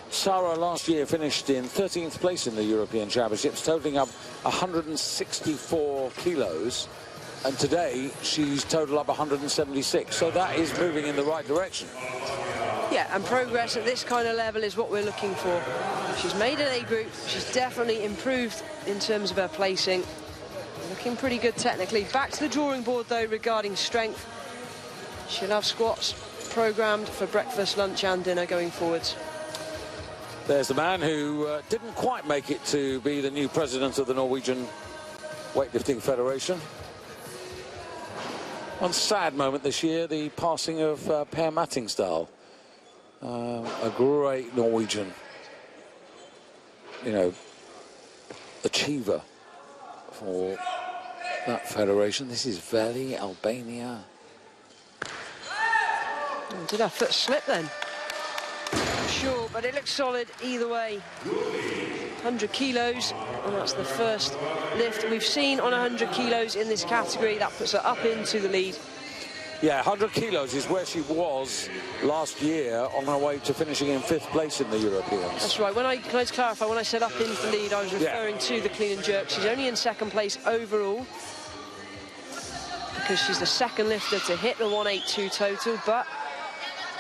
Sarah last year finished in 13th place in the European Championships, totaling up 164 kilos. And today, she's total up 176. So that is moving in the right direction. Yeah, and progress at this kind of level is what we're looking for. She's made an A group. She's definitely improved in terms of her placing. Looking pretty good technically. Back to the drawing board, though, regarding strength. She'll have squats programmed for breakfast, lunch and dinner going forwards. There's the man who didn't quite make it to be the new president of the Norwegian Weightlifting Federation. One sad moment this year, the passing of Per Mattingstall, a great Norwegian, you know, achiever for that federation. This is Veli, Albania. Did her foot slip then? Sure, but it looks solid either way. 100 kilos, and that's the first lift we've seen on 100 kilos in this category. That puts her up into the lead. Yeah, 100 kilos is where she was last year on her way to finishing in 5th place in the Europeans. That's right. Can I just clarify, when I said up into the lead, I was referring to the clean and jerk. She's only in 2nd place overall, because she's the 2nd lifter to hit the 182 total, but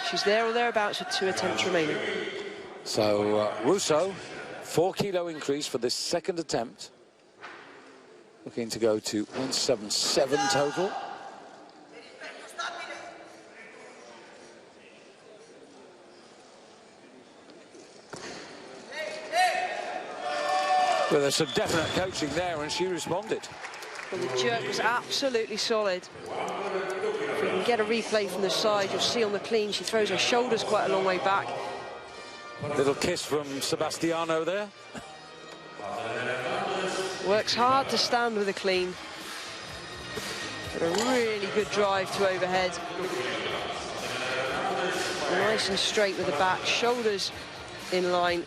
she's there or thereabouts with 2 attempts remaining. So Russo, 4-kilo increase for this 2nd attempt. Looking to go to 177 total. Well, there's some definite coaching there, and she responded. Well, the jerk was absolutely solid. If we can get a replay from the side, you'll see on the clean, she throws her shoulders quite a long way back. Little kiss from Sebastiano there. Works hard to stand with a clean. But a really good drive to overhead. Nice and straight with the back, shoulders in line.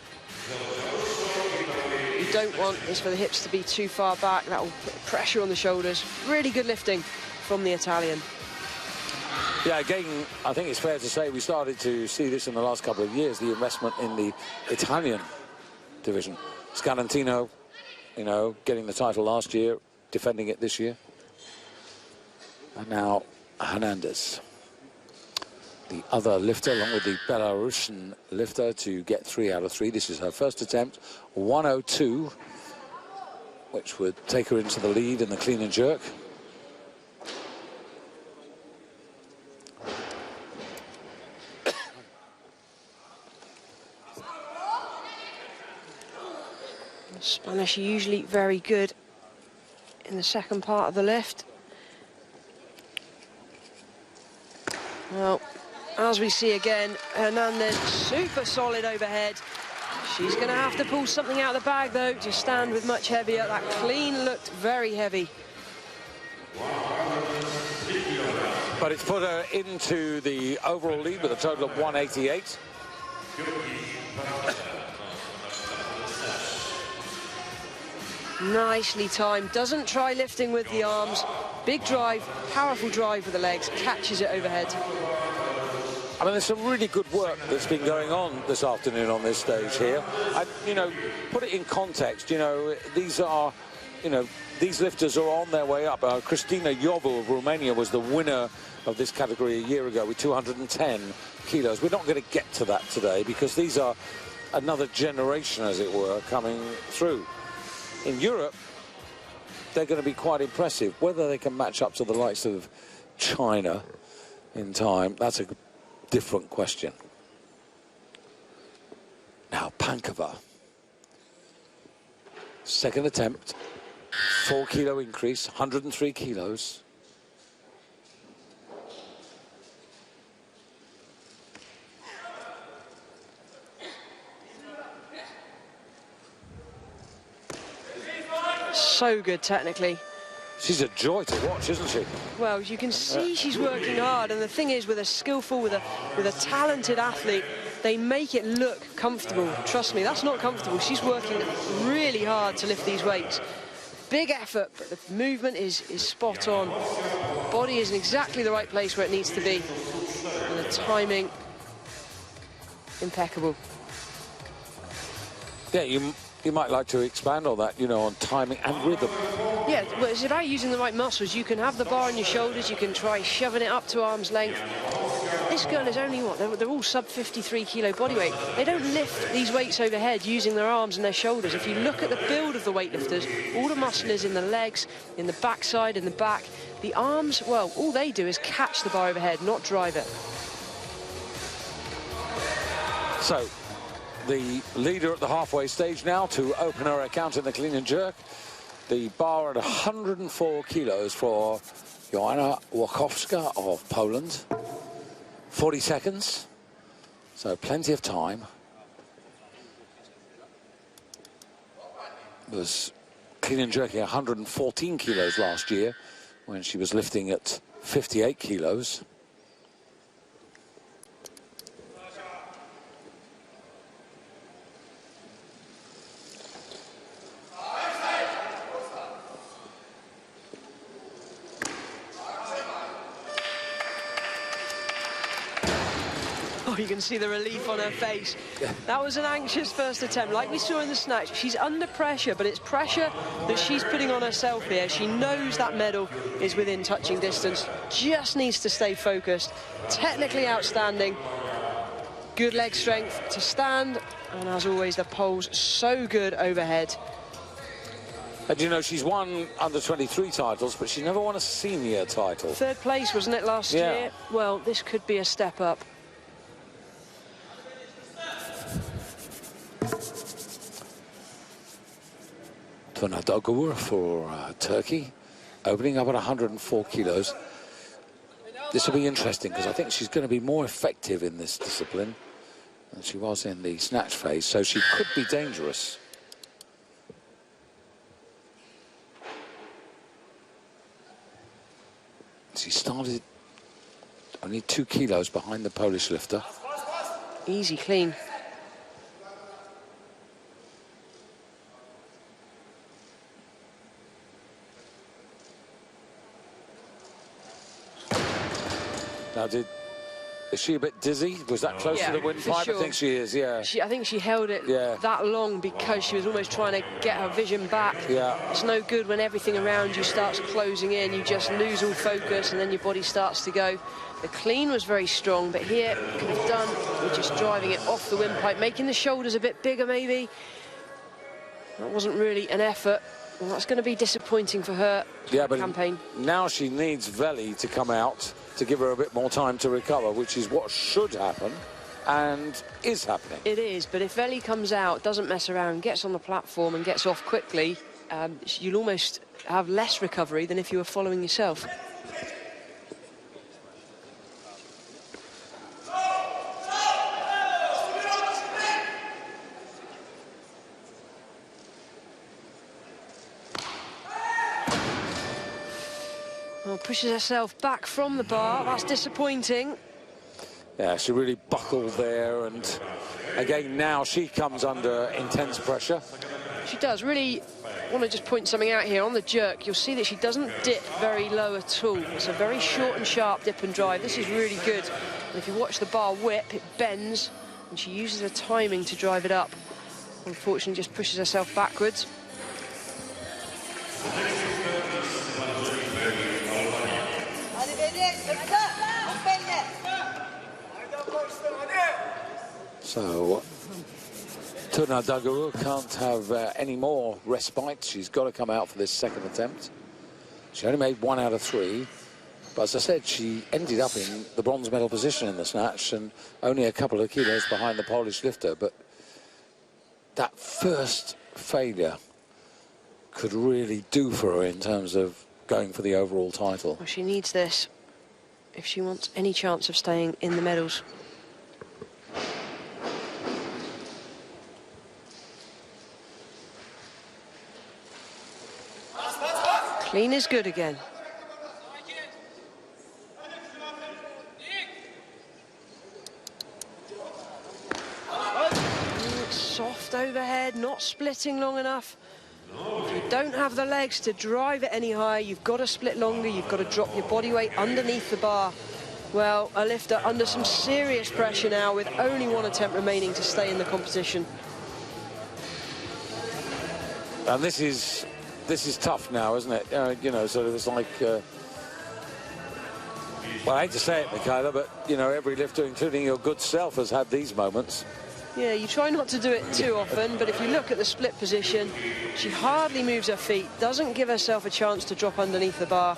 What you don't want is for the hips to be too far back. That will put pressure on the shoulders. Really good lifting from the Italian. Yeah, again, I think it's fair to say we started to see this in the last couple of years, the investment in the Italian division. Scalantino, you know, getting the title last year, defending it this year. And now Hernandez, the other lifter, along with the Belarusian lifter, to get 3 out of 3. This is her first attempt, 102, which would take her into the lead in the clean and jerk. Spanish are usually very good in the 2nd part of the lift. Well, as we see again, Hernandez super solid overhead. She's going to have to pull something out of the bag, though, to stand with much heavier. That clean looked very heavy. But it's put her into the overall lead with a total of 188. Nicely timed. Doesn't try lifting with the arms. Big drive, powerful drive with the legs. Catches it overhead. I mean, there's some really good work that's been going on this afternoon on this stage here. You know, put it in context, you know, these are, you know, these lifters are on their way up. Cristina Iovu of Romania was the winner of this category a year ago with 210 kilos. We're not going to get to that today because these are another generation, as it were, coming through. In Europe, they're going to be quite impressive. Whether they can match up to the likes of China in time, that's a different question. Now, Pankova. 2nd attempt, 4-kilo increase, 103 kilos. So good technically. She's a joy to watch, isn't she? Well, you can see she's working hard, and the thing is, with a skillful, with a talented athlete, they make it look comfortable. Trust me, that's not comfortable. She's working really hard to lift these weights. Big effort, but the movement is spot on. Body is in exactly the right place where it needs to be, and the timing impeccable. Yeah, you might like to expand on that, you know, on timing and rhythm. Yeah, well, it's about using the right muscles. You can have the bar on your shoulders, you can try shoving it up to arm's length. this girl is only, what, they're all sub 53 kilo body weight. They don't lift these weights overhead using their arms and their shoulders. If you look at the build of the weightlifters, all the muscle is in the legs, in the backside, in the back. The arms, well, all they do is catch the bar overhead, not drive it. So, the leader at the halfway stage now to open her account in the clean and jerk. The bar at 104 kilos for Joanna Łachowska of Poland. 40 seconds, so plenty of time. Was clean and jerking 114 kilos last year when she was lifting at 58 kilos. You can see the relief on her face. That was an anxious first attempt. Like we saw in the snatch, she's under pressure, but it's pressure that she's putting on herself here. She knows that medal is within touching distance, just needs to stay focused. Technically outstanding, good leg strength to stand, and as always, the poles so good overhead. And you know, she's won under 23 titles, but she never won a senior title. Third place, wasn't it, last year? Well, this could be a step up. Tuna Dogur for Turkey, opening up at 104 kilos. This will be interesting because I think she's going to be more effective in this discipline than she was in the snatch phase, so she could be dangerous. She started only 2 kilos behind the Polish lifter. Easy clean. Now, is she a bit dizzy? Was that close to the windpipe? Sure. I think she is, yeah. I think she held it that long because she was almost trying to get her vision back. Yeah. It's no good when everything around you starts closing in. You just lose all focus and then your body starts to go. The clean was very strong, but here, could have done with just driving it off the windpipe, making the shoulders a bit bigger maybe. That wasn't really an effort. Well, that's going to be disappointing for her campaign. Now she needs Veli to come out to give her a bit more time to recover, which is what should happen and is happening. It is, but if Veli comes out, doesn't mess around, gets on the platform and gets off quickly, you'll almost have less recovery than if you were following yourself. Well, pushes herself back from the bar. That's disappointing. Yeah, she really buckled there, and again now she comes under intense pressure. She does. Really want to just point something out here. On the jerk, you'll see that she doesn't dip very low at all. It's a very short and sharp dip and drive. This is really good. And if you watch the bar whip, it bends, and she uses her timing to drive it up. Unfortunately, just pushes herself backwards. So, Tuna Dogur can't have any more respite. She's got to come out for this second attempt. She only made 1 out of 3. But as I said, she ended up in the bronze medal position in the snatch and only a couple of kilos behind the Polish lifter. But that first failure could really do for her in terms of going for the overall title. Well, she needs this if she wants any chance of staying in the medals. Clean is good again. Soft overhead, not splitting long enough. If you don't have the legs to drive it any higher, you've got to split longer, you've got to drop your body weight underneath the bar. Well, a lifter under some serious pressure now with only 1 attempt remaining to stay in the competition. And this is tough now, isn't it? You know, sort of it's like Well, I hate to say it, Michaela, but, you know, every lifter, including your good self, has had these moments. Yeah, you try not to do it too often, but if you look at the split position, she hardly moves her feet, doesn't give herself a chance to drop underneath the bar.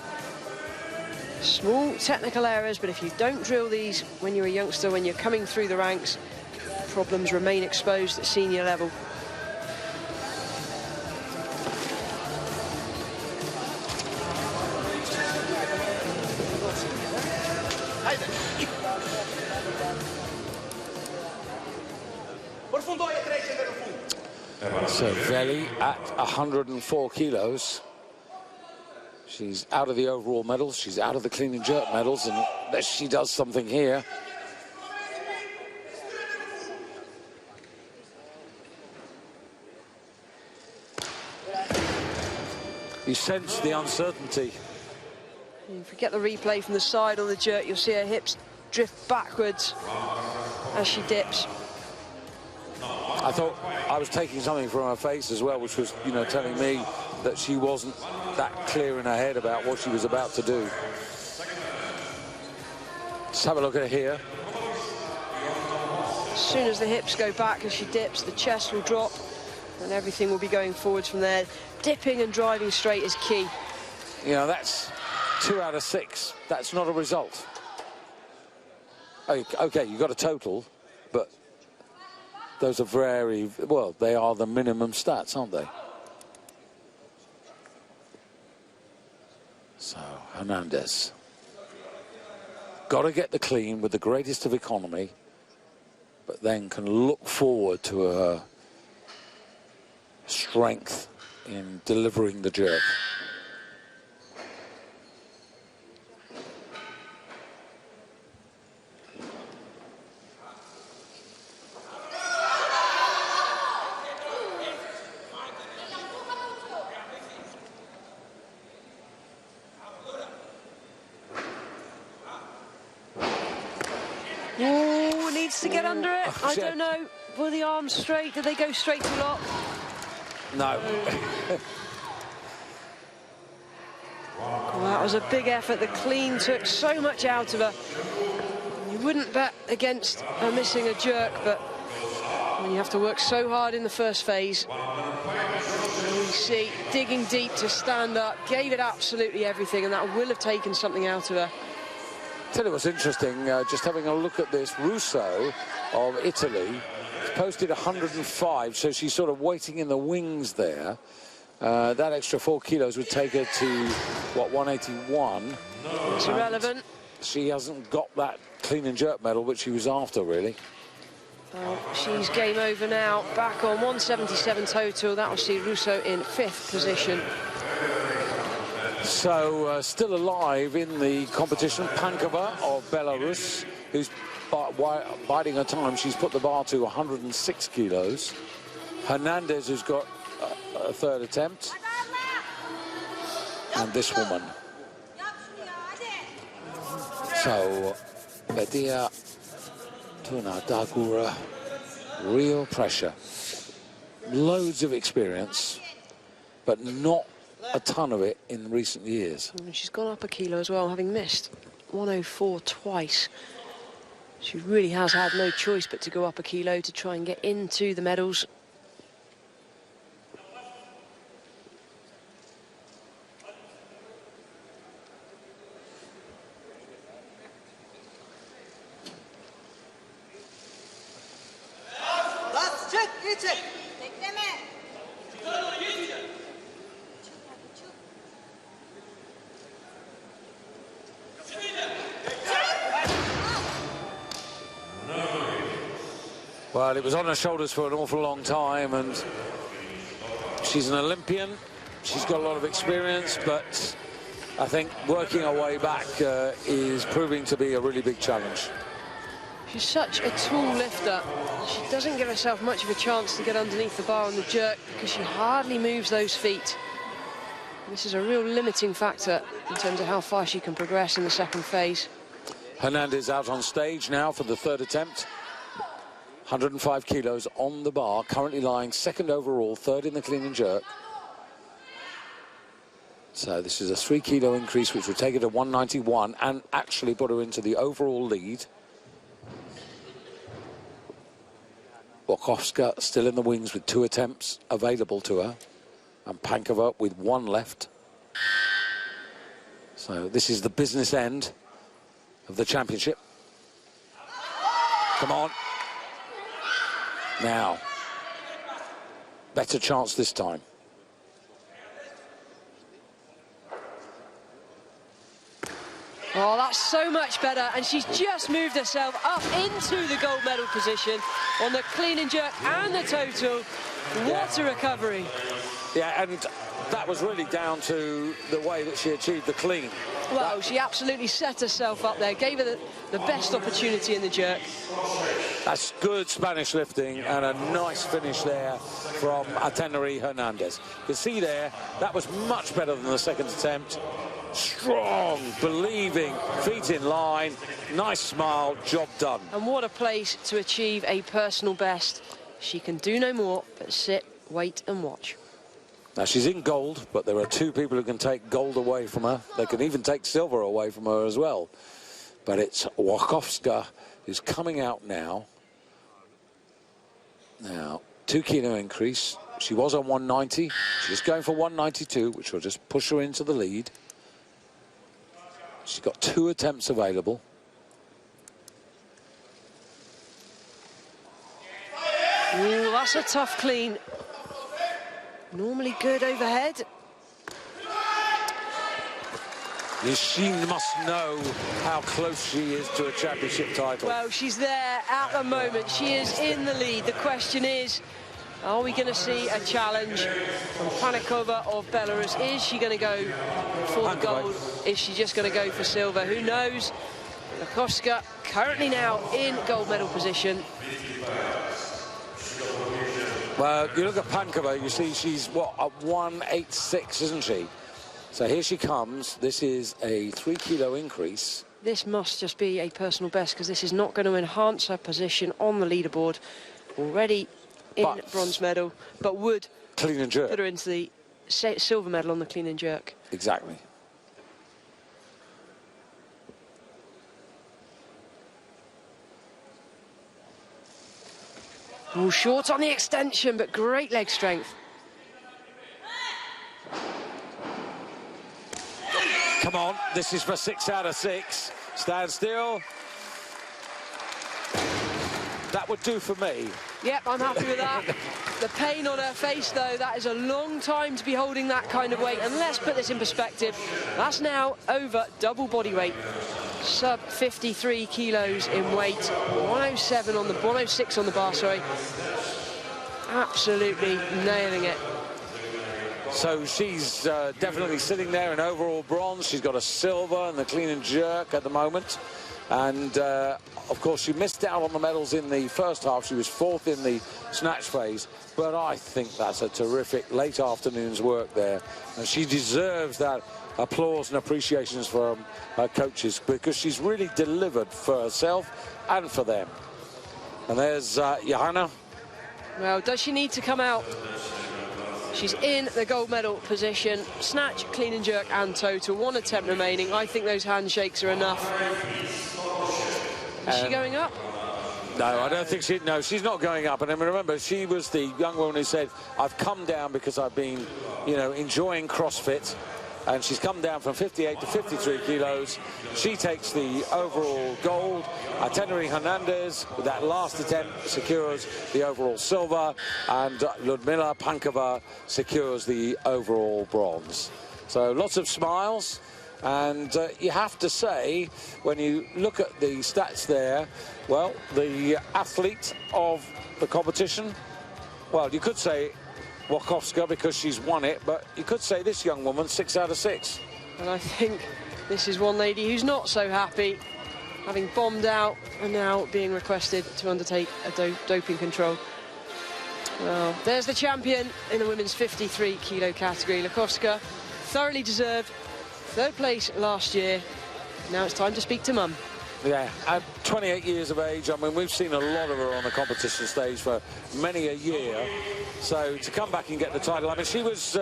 Small technical errors, but if you don't drill these when you're a youngster, when you're coming through the ranks, problems remain exposed at senior level. So Veli at 104 kilos. She's out of the overall medals. She's out of the clean and jerk medals, and unless she does something here. You sense the uncertainty. If you get the replay from the side on the jerk, you'll see her hips drift backwards as she dips. I thought I was taking something from her face as well, which was, you know, telling me that she wasn't that clear in her head about what she was about to do. Let's have a look at her here. As soon as the hips go back as she dips, the chest will drop and everything will be going forwards from there. Dipping and driving straight is key. You know, that's 2 out of 6. That's not a result. Okay, you got a total, but those are very, well, they are the minimum stats, aren't they? So, Hernandez. Got to get the clean with the greatest of economy, but then can look forward to her strength in delivering the jerk. Ooh, needs to get under it. I don't know. Were the arms straight? Did they go straight to lock? No. Well, that was a big effort. The clean took so much out of her. You wouldn't bet against her missing a jerk, but when you have to work so hard in the first phase, you see digging deep to stand up, gave it absolutely everything, and that will have taken something out of her. Tell you what's interesting, just having a look at this, Russo of Italy posted 105, so she's sort of waiting in the wings there. That extra 4 kilos would take her to, what, 181. It's irrelevant. She hasn't got that clean and jerk medal, which she was after, really. Well, she's game over now, back on 177 total. That will see Russo in 5th position. So, still alive in the competition, Pankova of Belarus, who's biding her time. She's put the bar to 106 kilos. Hernandez, who's got a 3rd attempt. And this woman. So, Bedia Tuna Dagura, real pressure. Loads of experience, but not a ton of it in recent years. And she's gone up a kilo as well, having missed 104 twice. She really has had no choice but to go up a kilo to try and get into the medals. Well, it was on her shoulders for an awful long time, and she's an Olympian. She's got a lot of experience, but I think working her way back is proving to be a really big challenge. She's such a tall lifter. She doesn't give herself much of a chance to get underneath the bar on the jerk because she hardly moves those feet. This is a real limiting factor in terms of how far she can progress in the second phase. Hernandez out on stage now for the 3rd attempt. 105 kilos on the bar, currently lying 2nd overall, 3rd in the clean and jerk. So this is a 3 kilo increase, which will take her to 191 and actually put her into the overall lead. Wachowska still in the wings with 2 attempts available to her, and Pankova with 1 left. So this is the business end of the championship. Come on. Now, better chance this time. Oh, that's so much better, and she's just moved herself up into the gold medal position on the clean and jerk and the total. What a recovery. Yeah, and that was really down to the way that she achieved the clean. Well, she absolutely set herself up there, gave her the best opportunity in the jerk. That's good Spanish lifting and a nice finish there from Ateneri Hernandez. You can see there, that was much better than the second attempt. Strong, believing, feet in line, nice smile, job done. And what a place to achieve a personal best. She can do no more but sit, wait and watch. Now she's in gold, but there are 2 people who can take gold away from her. They can even take silver away from her as well. But it's Wachowska who's coming out now. Now, 2 kilo increase. She was on 190. She's going for 192, which will just push her into the lead. She's got 2 attempts available. Ooh, that's a tough clean. Normally good overhead. She must know how close she is to a championship title. Well, she's there at the moment. She is in the lead. The question is, are we going to see a challenge from Panikova of Belarus? Is she going to go for the gold? Is she just going to go for silver? Who knows? Wachowska currently now in gold medal position. Well, you look at Pankova, you see she's, what, at 186, isn't she? So here she comes. This is a 3 kilo increase. This must just be a personal best, because this is not going to enhance her position on the leaderboard. Already in bronze medal, but would clean and jerk. Put her into the silver medal on the clean and jerk. Exactly. Oh, short on the extension, but great leg strength. Come on, this is for 6 out of 6. Stand still. That would do for me. Yep, I'm happy with that. The pain on her face, though, that is a long time to be holding that kind of weight. And let's put this in perspective. That's now over double body weight. Sub 53 kilos in weight. 107 on the 106 on the bar, sorry. Absolutely nailing it. So she's definitely sitting there in overall bronze. She's got a silver in the clean and jerk at the moment. And, of course, she missed out on the medals in the first half. She was 4th in the snatch phase. But I think that's a terrific late afternoon's work there. And she deserves that applause and appreciations from her coaches, because she's really delivered for herself and for them. And there's Johanna. Well, does she need to come out? She's in the gold medal position. Snatch, clean and jerk and total. 1 attempt remaining. I think those handshakes are enough. Is she going up? No, I don't think no, she's not going up. And I mean, remember, she was the young woman who said, I've come down because I've been, you know, enjoying CrossFit. And she's come down from 58 to 53 kilos. She takes the overall gold. Ateneri Hernandez, with that last attempt, secures the overall silver. And Ludmila Pankova secures the overall bronze. So lots of smiles. And you have to say, when you look at the stats there, well, the athlete of the competition, well, you could say Wachowska because she's won it, but you could say this young woman, 6 out of 6. And I think this is one lady who's not so happy, having bombed out and now being requested to undertake a doping control. Well, there's the champion in the women's 53 kilo category. Wachowska, thoroughly deserved 3rd place last year. Now it's time to speak to Mum. Yeah, at 28 years of age, I mean, we've seen a lot of her on the competition stage for many a year. So to come back and get the title, I mean, she was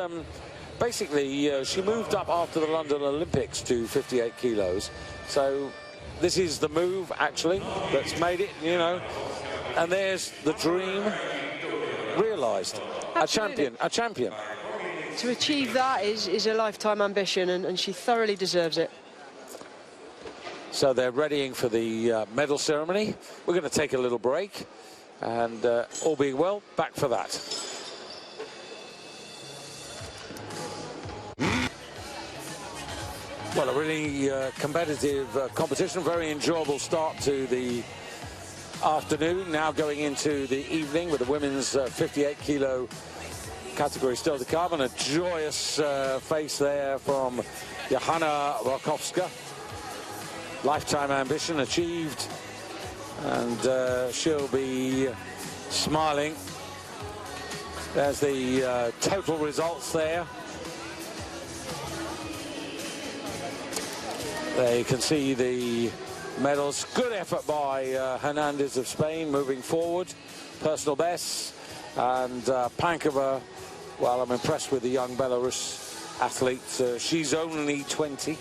basically, she moved up after the London Olympics to 58 kilos. So this is the move, actually, that's made it, you know. And there's the dream realised. A champion, a champion. To achieve that is a lifetime ambition, and she thoroughly deserves it. So they're readying for the medal ceremony. We're going to take a little break, and all being well, back for that. Well, a really competitive competition, very enjoyable start to the afternoon. Now going into the evening with the women's 58 kilo category still to come, and a joyous face there from Johanna Rakowska. Lifetime ambition achieved, and she'll be smiling. There's the total results there. There you can see the medals. Good effort by Hernandez of Spain moving forward. Personal bests. And Pankova, well, I'm impressed with the young Belarus athlete. She's only 20.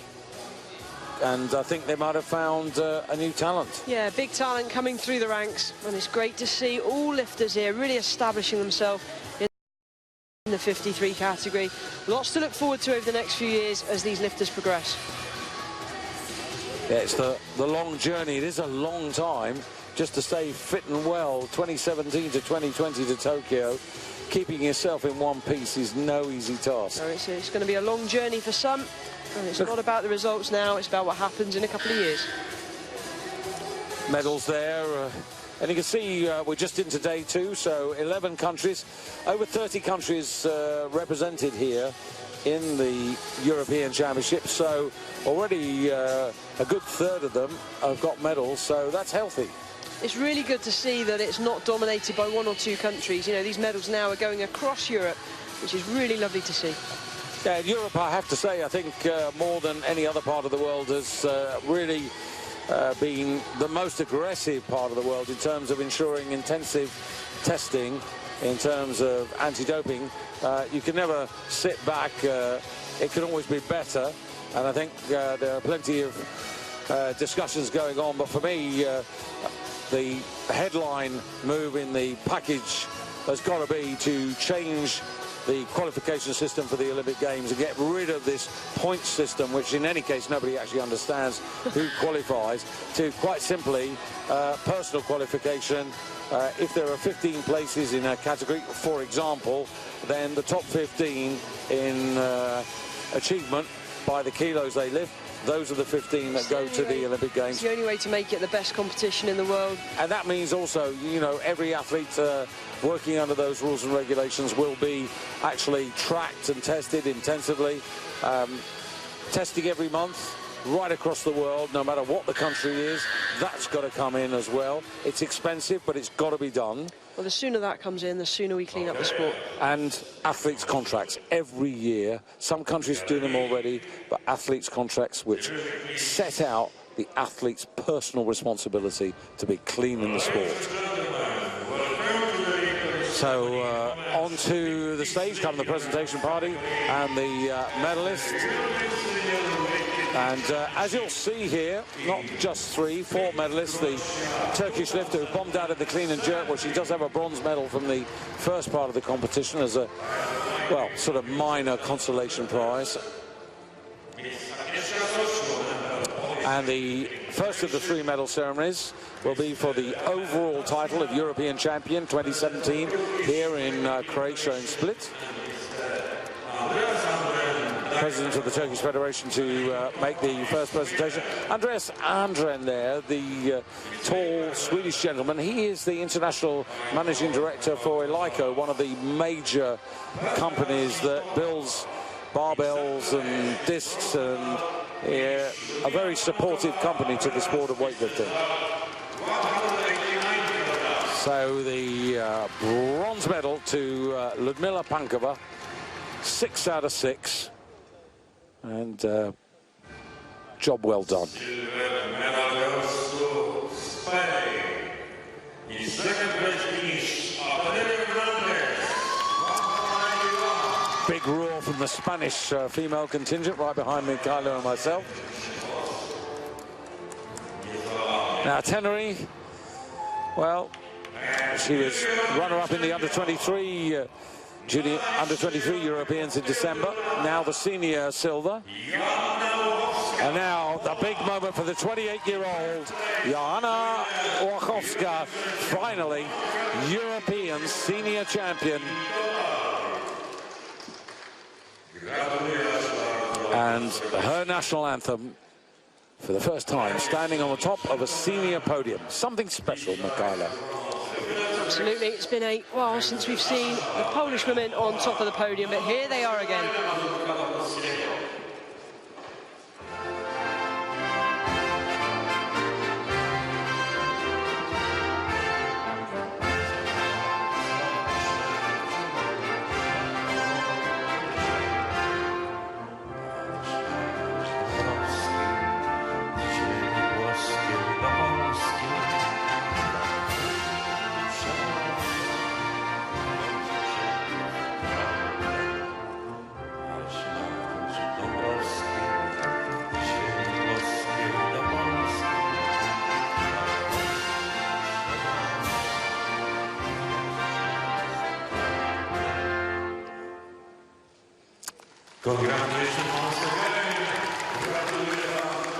And I think they might have found a new talent. Yeah, big talent coming through the ranks. And it's great to see all lifters here really establishing themselves in the 53 category. Lots to look forward to over the next few years as these lifters progress. Yeah, it's the long journey. It is a long time just to stay fit and well. 2017 to 2020 to Tokyo. Keeping yourself in one piece is no easy task. So it's going to be a long journey for some. And it's not about the results now, it's about what happens in a couple of years. Medals there. And you can see we're just into day 2, so 11 countries. Over 30 countries represented here in the European Championships, so already a good third of them have got medals, so that's healthy. It's really good to see that it's not dominated by 1 or 2 countries. You know, these medals now are going across Europe, which is really lovely to see. Yeah, Europe, I have to say, I think more than any other part of the world has really been the most aggressive part of the world in terms of ensuring intensive testing, in terms of anti-doping. You can never sit back. It can always be better, and I think there are plenty of discussions going on, but for me the headline move in the package has got to be to change the qualification system for the Olympic Games and get rid of this point system, which in any case nobody actually understands who qualifies, to quite simply personal qualification. If there are 15 places in a category, for example, then the top 15 in achievement by the kilos they lift, those are the 15 that go to the Olympic Games. It's the only way to make it the best competition in the world. And that means also, you know, every athlete working under those rules and regulations will be actually tracked and tested intensively. Testing every month, right across the world, no matter what the country is. That's got to come in as well. It's expensive, but it's got to be done. Well, the sooner that comes in, the sooner we clean up the sport. And athletes' contracts every year. Some countries do them already, but athletes' contracts which set out the athlete's personal responsibility to be clean in the sport. So on to the stage come the presentation party and the medalists. And as you'll see here, not just 3, 4 medalists. The Turkish lifter who bombed out of the clean and jerk, well, she does have a bronze medal from the first part of the competition as a, well, sort of minor consolation prize. And the first of the 3 medal ceremonies will be for the overall title of European Champion 2017 here in Croatia in Split. President of the Turkish Federation to make the first presentation. Andreas Andren there, the tall Swedish gentleman. He is the international managing director for Elico, one of the major companies that builds barbells and discs, and a very supportive company to the sport of weightlifting. So the bronze medal to Ludmila Pankova, 6 out of 6. And job well done. Big roar more from the Spanish female contingent, right behind Michaela and myself. Now, Teneri, well, she was runner-up in the under-23 junior under-23 Europeans in December. Now the senior silver. And now the big moment for the 28-year-old Johanna Orchowska, finally European senior champion. And her national anthem for the first time standing on the top of a senior podium. Something special, Michaela. Absolutely. It's been a while since we've seen the Polish women on top of the podium, but here they are again.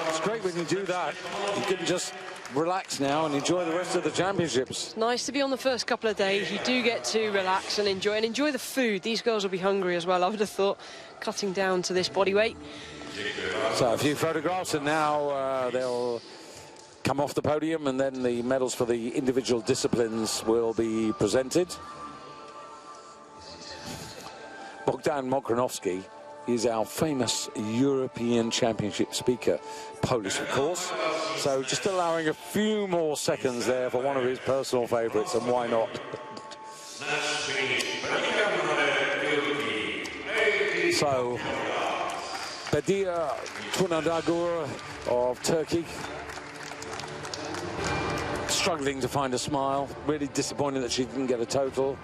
It's great when you do that. You can just relax now and enjoy the rest of the championships. It's nice to be on the first couple of days. You do get to relax and enjoy the food. These girls will be hungry as well, I would have thought, cutting down to this body weight. So a few photographs, and now they'll come off the podium, and then the medals for the individual disciplines will be presented. Bogdan Mokranowski is our famous European Championship speaker, Polish of course, so just allowing a few more seconds there for one of his personal favourites, and why not? So Bedia Tunadagur of Turkey, struggling to find a smile, really disappointed that she didn't get a total.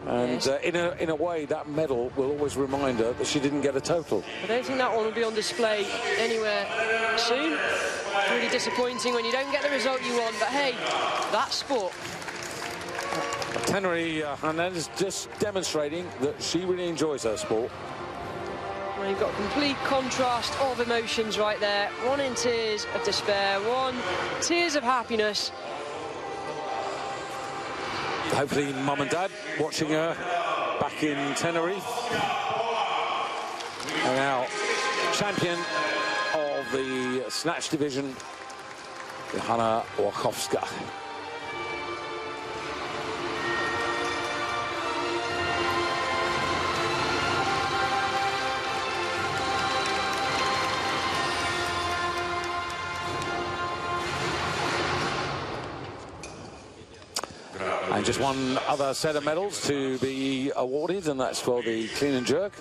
And in a way, that medal will always remind her that she didn't get a total. I don't think that one will be on display anywhere soon. Really disappointing when you don't get the result you want, but hey, that's sport. Teneri Hernandez just demonstrating that she really enjoys her sport. Well, you've got complete contrast of emotions right there. One in tears of despair, one tears of happiness. Hopefully mum and dad watching her back in Tenerife. And now champion of the snatch division, Johanna Orchowska. And just one other set of medals to be awarded, and that's for the clean and jerk.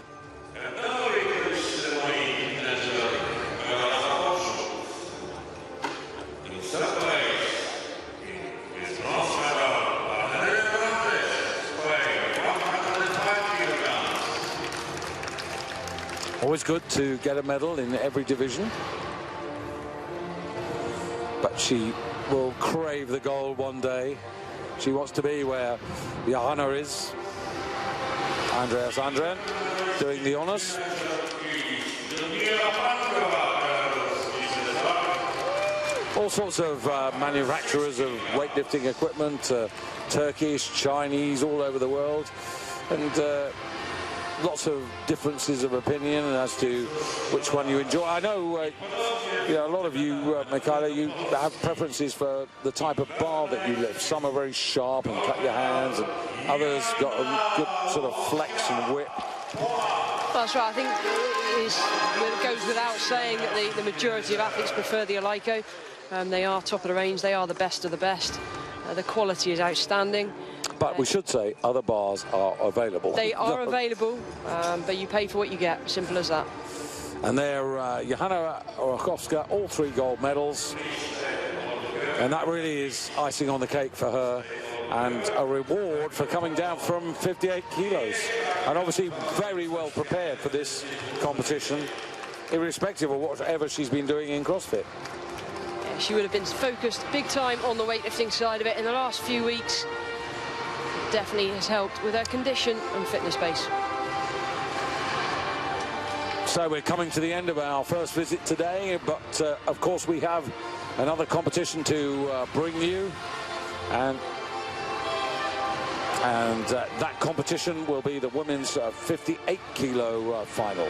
Always good to get a medal in every division, but she will crave the gold one day. She wants to be where Johanna is. Andreas Andren doing the honours. All sorts of manufacturers of weightlifting equipment, Turkish, Chinese, all over the world. And lots of differences of opinion as to which one you enjoy. I know, a lot of you, Michaela, you have preferences for the type of bar that you lift. Some are very sharp and cut your hands, and others got a good sort of flex and whip. That's right. I think it goes without saying that the majority of athletes prefer the Alico. They are top of the range. They are the best of the best. The quality is outstanding. But we should say other bars are available. They are available, but you pay for what you get. Simple as that. And there, Johanna Orchowska, all 3 gold medals. And that really is icing on the cake for her, and a reward for coming down from 58 kilos. And obviously very well prepared for this competition, irrespective of whatever she's been doing in CrossFit. Yeah, she would have been focused big time on the weightlifting side of it in the last few weeks. Definitely has helped with her condition and fitness base. So we're coming to the end of our first visit today, but of course we have another competition to bring you, and that competition will be the women's 58 kilo final.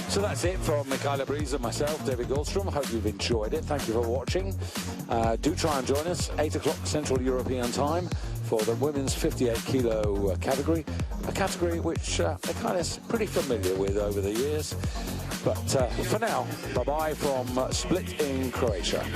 So that's it from Michaela Breeze and myself, David Goldstrom. I hope you've enjoyed it. Thank you for watching. Do try and join us, 8 o'clock Central European time, for the women's 58 kilo category, a category which Michaela's pretty familiar with over the years. But for now, bye-bye from Split in Croatia.